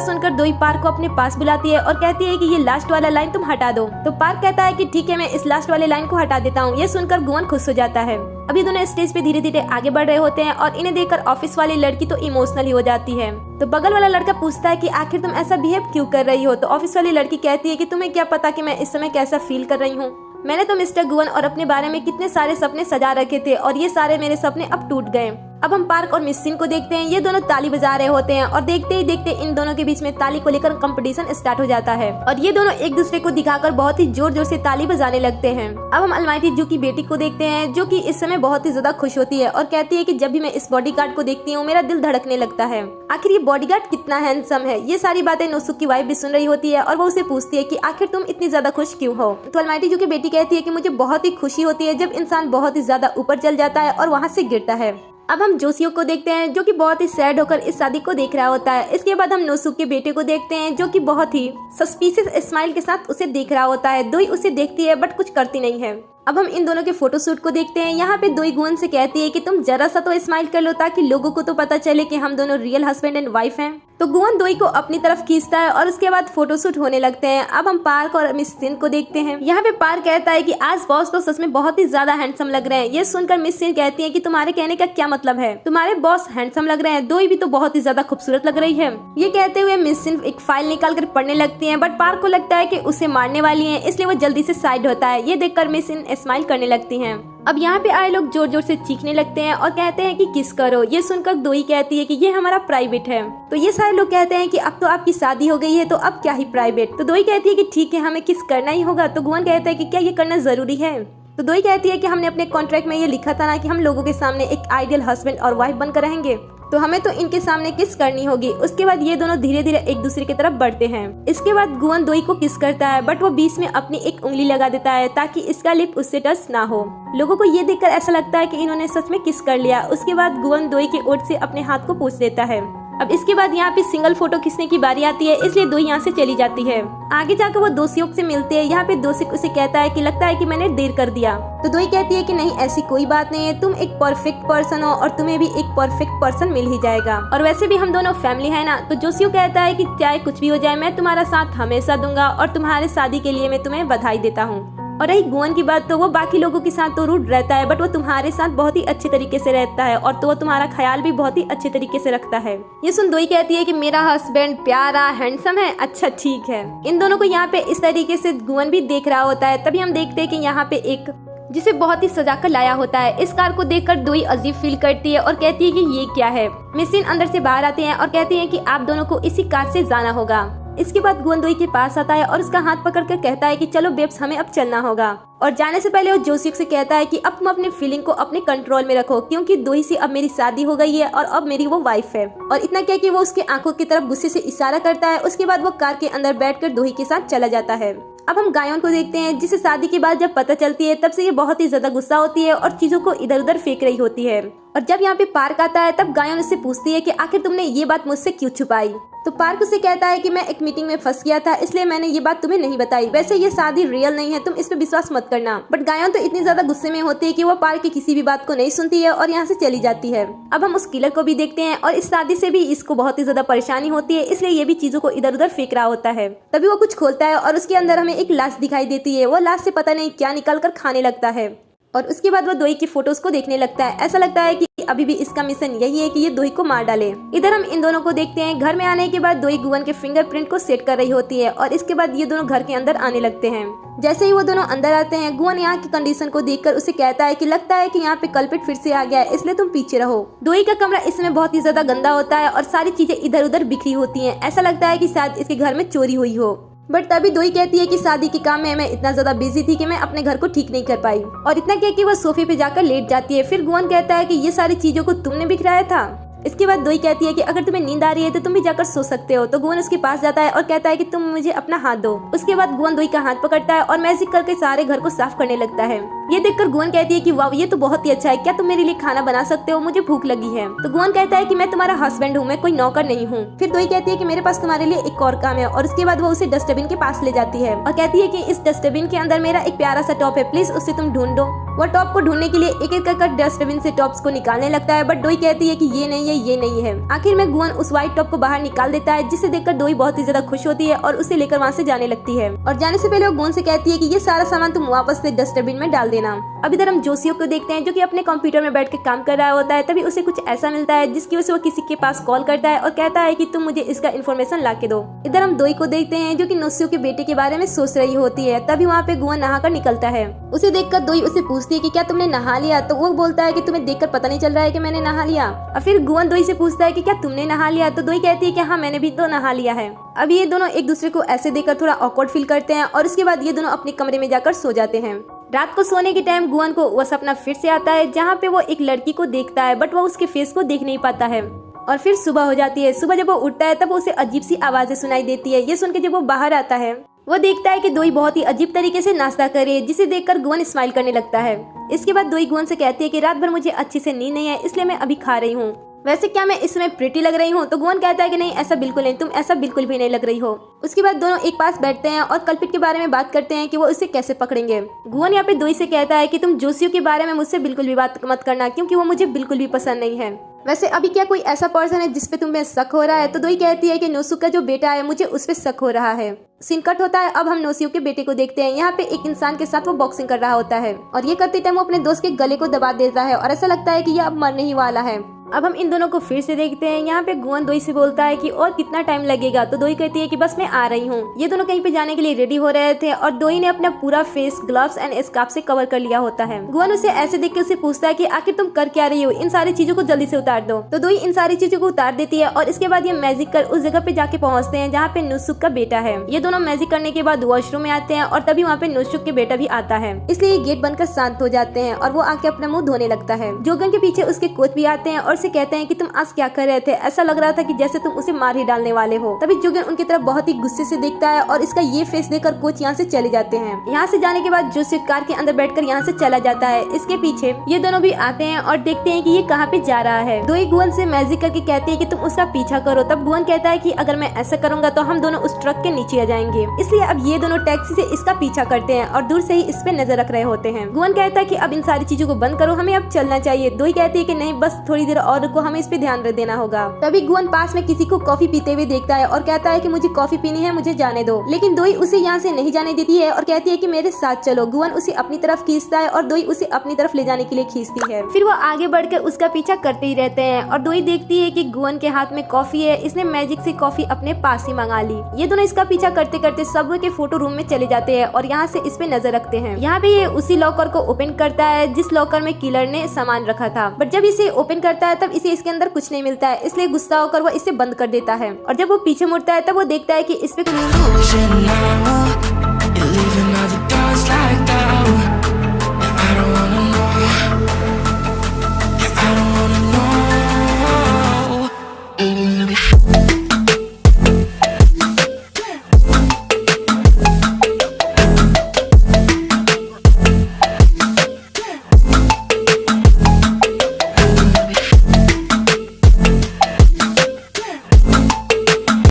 सुनकर दोई पार्क को अपने पास बुलाती है और कहती है कि ये लास्ट वाला लाइन तुम हटा दो। तो पार्क कहता है कि ठीक है, मैं इस लास्ट वाले लाइन को हटा देता हूँ। ये सुनकर गुवन खुश हो जाता है। अभी दोनों स्टेज पे धीरे धीरे आगे बढ़ रहे होते हैं और इन्हें देखकर ऑफिस वाली लड़की तो इमोशनल ही हो जाती है। तो बगल वाला लड़का पूछता है कि आखिर तुम ऐसा बिहेव क्यों कर रही हो। तो ऑफिस वाली लड़की कहती है कि तुम्हें क्या पता कि मैं इस समय कैसा फील कर रही हूँ। मैंने तो मिस्टर गुवन और अपने बारे में कितने सारे सपने सजा रखे थे और ये सारे मेरे सपने अब टूट गए। अब हम पार्क और मिस्सिन को देखते हैं। ये दोनों ताली बजा रहे होते हैं और देखते ही देखते इन दोनों के बीच में ताली को लेकर कंपटीशन स्टार्ट हो जाता है और ये दोनों एक दूसरे को दिखाकर बहुत ही जोर जोर से ताली बजाने लगते हैं। अब हम अलमाइटी जू की बेटी को देखते हैं जो कि इस समय बहुत ही ज्यादा खुश होती है और कहती है कि जब भी मैं इस बॉडीगार्ड को देखती हूँ मेरा दिल धड़कने लगता है। आखिर ये बॉडीगार्ड कितना हैंडसम है। ये सारी बातें नोसुक की वाइफ भी सुन रही होती है और वो उसे पूछती है कि आखिर तुम इतनी ज्यादा खुश क्यों हो। तो अलमाइटी जू की बेटी कहती है कि मुझे बहुत ही खुशी होती है जब इंसान बहुत ही ज्यादा ऊपर चल जाता है और वहाँ से गिरता है। अब हम जोसियो को देखते हैं जो कि बहुत ही सैड होकर इस शादी को देख रहा होता है। इसके बाद हम नोसुक के बेटे को देखते हैं जो कि बहुत ही सस्पिशियस स्माइल के साथ उसे देख रहा होता है। दोई उसे देखती है बट कुछ करती नहीं है। अब हम इन दोनों के फोटोशूट को देखते हैं। यहाँ पे दोई गुवन से कहती है कि तुम जरा सा तो स्माइल कर लो ताकि लोगों को तो पता चले कि हम दोनों रियल हस्बैंड एंड वाइफ हैं। तो गुवन दोई को अपनी तरफ खींचता है और उसके बाद फोटोशूट होने लगते हैं। अब हम पार्क और मिस सिन को देखते हैं। यहाँ पे पार्क कहता है कि आज बॉस तो सच में बहुत ही ज्यादा हैंडसम लग रहे हैं। ये सुनकर मिस सिन कहती है कि तुम्हारे कहने का क्या मतलब है, तुम्हारे बॉस हैंडसम लग रहे हैं, दोई भी तो बहुत ही ज्यादा खूबसूरत लग रही है। ये कहते हुए मिस सिन एक फाइल निकाल कर पढ़ने लगती है बट पार्क को लगता है कि उसे मारने वाली है, इसलिए वो जल्दी से साइड होता है। ये देखकर मिस सिन स्माइल करने लगती हैं। अब यहाँ पे आए लोग जोर जोर से चीखने लगते हैं और कहते हैं कि किस करो। ये सुनकर दोई कहती है कि ये हमारा प्राइवेट है। तो ये सारे लोग कहते हैं कि अब तो आपकी शादी हो गई है तो अब क्या ही प्राइवेट। तो दोई कहती है कि ठीक है हमें किस करना ही होगा। तो गुवन कहता है कि क्या ये करना जरूरी है। तो दोई कहती है कि हमने अपने कॉन्ट्रैक्ट में ये लिखा था ना कि हम लोगों के सामने एक आइडियल हस्बैंड और वाइफ बनकर रहेंगे, तो हमें तो इनके सामने किस करनी होगी। उसके बाद ये दोनों धीरे धीरे एक दूसरे की तरफ बढ़ते हैं। इसके बाद गुवन दोई को किस करता है बट वो बीच में अपनी एक उंगली लगा देता है ताकि इसका लिप उससे टच ना हो। लोगों को ये देखकर ऐसा लगता है कि इन्होंने सच में किस कर लिया। उसके बाद गुवन दोई के ओठ से अपने हाथ को पोंछ देता है। अब इसके बाद यहाँ पे सिंगल फोटो खींचने की बारी आती है, इसलिए दोई यहाँ से चली जाती है। आगे जाकर वो दोषियों से मिलते हैं। यहाँ पे दोषिक उसे कहता है कि लगता है कि मैंने देर कर दिया। तो दोई कहती है कि नहीं ऐसी कोई बात नहीं है, तुम एक परफेक्ट पर्सन हो और तुम्हें भी एक परफेक्ट पर्सन मिल ही जाएगा। और वैसे भी हम दोनों फैमिली है ना। तो जोसियो कहता है कि चाहे कुछ भी हो जाए मैं तुम्हारा साथ हमेशा दूंगा और तुम्हारे शादी के लिए मैं तुम्हें बधाई देता हूँ। और रही गुवन की बात तो वो बाकी लोगों के साथ तो रूड रहता है बट वो तुम्हारे साथ बहुत ही अच्छे तरीके से रहता है और तो वो तुम्हारा ख्याल भी बहुत ही अच्छे तरीके से रखता है। ये सुन दोई कहती है कि मेरा हस्बैंड प्यारा हैंडसम है, अच्छा ठीक है। इन दोनों को यहाँ पे इस तरीके से गुवन भी देख रहा होता है। तभी हम देखते हैं कि यहाँ पे एक जिसे बहुत ही सजा कर लाया होता है। इस कार को देखकर दोई अजीब फील करती है और कहती है कि ये क्या है। मिसिन अंदर से बाहर आते हैं और कहती है कि आप दोनों को इसी कार से जाना होगा। इसके बाद गुवन दोई के पास आता है और उसका हाथ पकड़कर कहता है कि चलो बेब्स हमें अब चलना होगा। और जाने से पहले वो जोसिक से कहता है कि अब तुम अपने फीलिंग को अपने कंट्रोल में रखो क्योंकि दोई से अब मेरी शादी हो गई है और अब मेरी वो वाइफ है। और इतना क्या कि वो उसके आंखों की तरफ गुस्से से इशारा करता है। उसके बाद वो कार के अंदर बैठकर दोई के साथ चला जाता है। अब हम गायोन को देखते हैं जिसे शादी के बाद जब पता चलती है तब से ये बहुत ही ज्यादा गुस्सा होती है और चीजों को इधर उधर फेंक रही होती है। और जब यहाँ पे पार्क आता है तब गायोन उससे पूछती है कि आखिर तुमने ये बात मुझसे क्यों छुपाई। तो पार्क उसे कहता है कि मैं एक मीटिंग में फंस गया था इसलिए मैंने ये बात तुम्हें नहीं बताई। वैसे ये शादी रियल नहीं है, तुम इस पे विश्वास मत करना। बट गायोन तो इतनी ज्यादा गुस्से में होती है कि वो पार्क की किसी भी बात को नहीं सुनती है और यहाँ से चली जाती है। अब हम उस किलर को भी देखते हैं और इस शादी से भी इसको बहुत ही ज्यादा परेशानी होती है, इसलिए ये भी चीजों को इधर उधर फेंक रहा होता है। तभी वो कुछ खोलता है और उसके अंदर हमें एक लाश दिखाई देती है। वो लाश से पता नहीं क्या निकल कर खाने लगता है और उसके बाद वो दोई की फोटोज को देखने लगता है। ऐसा लगता है कि अभी भी इसका मिशन यही है कि ये दोई को मार डाले। इधर हम इन दोनों को देखते हैं। घर में आने के बाद दोई गुवन के फिंगरप्रिंट को सेट कर रही होती है और इसके बाद ये दोनों घर के अंदर आने लगते हैं। जैसे ही वो दोनों अंदर आते हैं गुवन यहाँ की कंडीशन को देखकर उसे कहता है कि लगता है कि यहाँ पे कल्प्रिट फिर से आ गया है, इसलिए तुम पीछे रहो। दोई का कमरा इस समय बहुत ही ज्यादा गंदा होता है और सारी चीजें इधर उधर बिखरी होती है। ऐसा लगता है कि शायद इसके घर में चोरी हुई हो। बट तभी दोई कहती है कि शादी के काम में मैं इतना ज्यादा बिजी थी कि मैं अपने घर को ठीक नहीं कर पाई। और इतना क्या कि वो सोफे पे जाकर लेट जाती है। फिर गुवन कहता है कि ये सारी चीजों को तुमने बिखराया था। इसके बाद दोई कहती है कि अगर तुम्हें नींद आ रही है तो तुम भी जाकर सो सकते हो। तो गुवन उसके पास जाता है और कहता है कि तुम मुझे अपना हाथ दो। उसके बाद गुवन दोई का हाथ पकड़ता है और मैजिक करके सारे घर को साफ करने लगता है। ये देखकर गुवन कहती है कि वाह ये तो बहुत ही अच्छा है, क्या तुम मेरे लिए खाना बना सकते हो, मुझे भूख लगी है। तो गुवन कहता है कि मैं तुम्हारा हस्बैंड हूँ, मैं कोई नौकर नहीं हूँ। फिर दोई कहती है कि मेरे पास तुम्हारे लिए एक और काम है और उसके बाद वो उसे डस्टबिन के पास ले जाती है और कहती है कि इस डस्टबिन के अंदर मेरा एक प्यारा सा टॉप है, प्लीज उससे तुम ढूंढ दो। वो टॉप को ढूंढने के लिए एक एक कर डस्टबिन से टॉप्स को निकालने लगता है बट दोई कहती है कि ये नहीं है, ये नहीं है। आखिर में गुवन उस व्हाइट टॉप को बाहर निकाल देता है जिसे देखकर दोई बहुत ही ज्यादा खुश होती है और उसे लेकर वहाँ से जाने लगती है। और जाने से पहले वो गुवन से कहती है कि ये सारा सामान तुम वापस से डस्टबिन में डाल देना। देना। अब इधर हम जोशियो को देखते हैं जो कि अपने कंप्यूटर में बैठ के काम कर रहा होता है। तभी उसे कुछ ऐसा मिलता है जिसकी वजह से वो किसी के पास कॉल करता है और कहता है कि तुम मुझे इसका इन्फॉर्मेशन ला के दो। इधर हम दोई को देखते हैं जो कि नोसियो के बेटे के बारे में सोच रही होती है। तभी वहाँ पे गुआन नहा कर निकलता है। उसे देखकर दोई उसे पूछती है कि क्या तुमने नहा लिया, तो वो बोलता है कि तुम्हें देखकर पता नहीं चल रहा है कि मैंने नहा लिया। और फिर गुआन दोई से पूछता है कि क्या तुमने नहा लिया, तो दोई कहती है कि हाँ मैंने भी तो नहा लिया है। अब ये दोनों एक दूसरे को ऐसे देखकर थोड़ा ऑकवर्ड फील करते हैं और उसके बाद ये दोनों अपने कमरे में जाकर सो जाते हैं। रात को सोने के टाइम गुआन को वह सपना फिर से आता है जहाँ पे वो एक लड़की को देखता है बट वो उसके फेस को देख नहीं पाता है। और फिर सुबह हो जाती है। सुबह जब वो उठता है तब उसे अजीब सी आवाजें सुनाई देती है। ये सुन के जब वो बाहर आता है वो देखता है कि दोई बहुत ही अजीब तरीके से नाश्ता करे, जिसे देखकर गुआन स्माइल करने लगता है। इसके बाद दोई गुआन से कहती है कि रात भर मुझे अच्छे से नींद नहीं है, इसलिए मैं अभी खा रही हूँ। वैसे क्या मैं इस समय प्रिटी लग रही हूँ? तो गुआन कहता है कि नहीं ऐसा बिल्कुल नहीं, तुम ऐसा बिल्कुल भी नहीं लग रही हो। उसके बाद दोनों एक पास बैठते हैं और कल्पित के बारे में बात करते हैं कि वो उसे कैसे पकड़ेंगे। गुआन यहाँ पे दोई से कहता है कि तुम जोशियो के बारे में मुझसे बिल्कुल भी बात मत करना, क्योंकि वो मुझे बिल्कुल भी पसंद नहीं है। वैसे अभी क्या कोई ऐसा पर्सन है जिसपे तुम्हें शक हो रहा है? तो दोई कहती है कि नोसु का जो बेटा है मुझे उस पे शक हो रहा है। सीन कट होता है। अब हम नोसियो के बेटे को देखते हैं। यहाँ पे एक इंसान के साथ वो बॉक्सिंग कर रहा होता है और ये करते टाइम वो अपने दोस्त के गले को दबा देता है और ऐसा लगता है कि ये अब मरने ही वाला है। अब हम इन दोनों को फिर से देखते हैं। यहाँ पे गुआन दोई से बोलता है कि और कितना टाइम लगेगा, तो दोई कहती है कि बस मैं आ रही हूँ। ये दोनों कहीं पे जाने के लिए रेडी हो रहे थे और दोई ने अपना पूरा फेस ग्लव्स एंड स्कार्फ से कवर कर लिया होता है। गुआन उसे ऐसे देख के उसे पूछता है कि आखिर तुम कर क्या रही हो, इन सारी चीजों को जल्दी से उतार दो। तो दोई इन सारी चीजों को उतार देती है और इसके बाद ये मैजिक कर उस जगह पे जाके पहुँचते हैं जहाँ पे नोसुक का बेटा है। ये दोनों मैजिक करने के बाद वॉशरूम में आते हैं और तभी वहाँ पे नोसुक के बेटा भी आता है, इसलिए गेट बनकर शांत हो जाते हैं और वो आके अपना मुंह धोने लगता है। जोगन के पीछे उसके कोच भी आते हैं और उसे कहते हैं कि तुम आज क्या कर रहे थे? ऐसा लग रहा था कि जैसे तुम उसे मार ही डालने वाले हो। तभी जोगन उनकी तरफ बहुत ही गुस्से से देखता है और इसका ये फेस देखकर कोच यहाँ से चले जाते हैं। यहाँ से जाने के बाद जोशियो कार के अंदर बैठकर यहाँ से चला जाता है। इसके पीछे ये दोनों भी आते हैं और देखते हैं कि ये कहाँ पे जा रहा है। दोई गुआन से मैजिक करके कहती है कि तुम उसका पीछा करो। तब गुआन कहता है कि अगर मैं ऐसा करूंगा तो हम दोनों उस ट्रक के नीचे आ जाएंगे। इसलिए अब ये दोनों टैक्सी से इसका पीछा करते हैं और दूर से ही इस पे नजर रख रहे होते हैं। गुआन कहता है कि अब इन सारी चीजों को बंद करो, हमें अब चलना चाहिए। दोई कहती है कि नहीं, बस थोड़ी देर और रुको, हमें इस पे ध्यान देना होगा। तभी गुआन पास में किसी को कॉफी पीते हुए देखता है और कहता है कि मुझे कॉफी पीनी है, मुझे जाने दो। लेकिन दोई उसे यहाँ से नहीं जाने देती है और कहती है कि मेरे साथ चलो। गुआन उसे अपनी तरफ खींचता है और दोई उसे अपनी तरफ ले जाने के लिए खींचती है। फिर वो आगे बढ़कर उसका पीछा करते ही रहते हैं और दोई देखती है कि गुआन के हाथ में कॉफी है, इसने मैजिक से कॉफी अपने पास ही मंगा ली। ये दोनों इसका पीछा करते करते सब के फोटो रूम में चले जाते हैं और यहाँ से इस पे नजर रखते हैं। यहाँ पे ये उसी लॉकर को ओपन करता है जिस लॉकर में किलर ने सामान रखा था, बट जब इसे ओपन करता है तब इसे इसके अंदर कुछ नहीं मिलता है, इसलिए गुस्सा होकर वो इसे बंद कर देता है। और जब वो पीछे मुड़ता है तब वो देखता है कि इस पे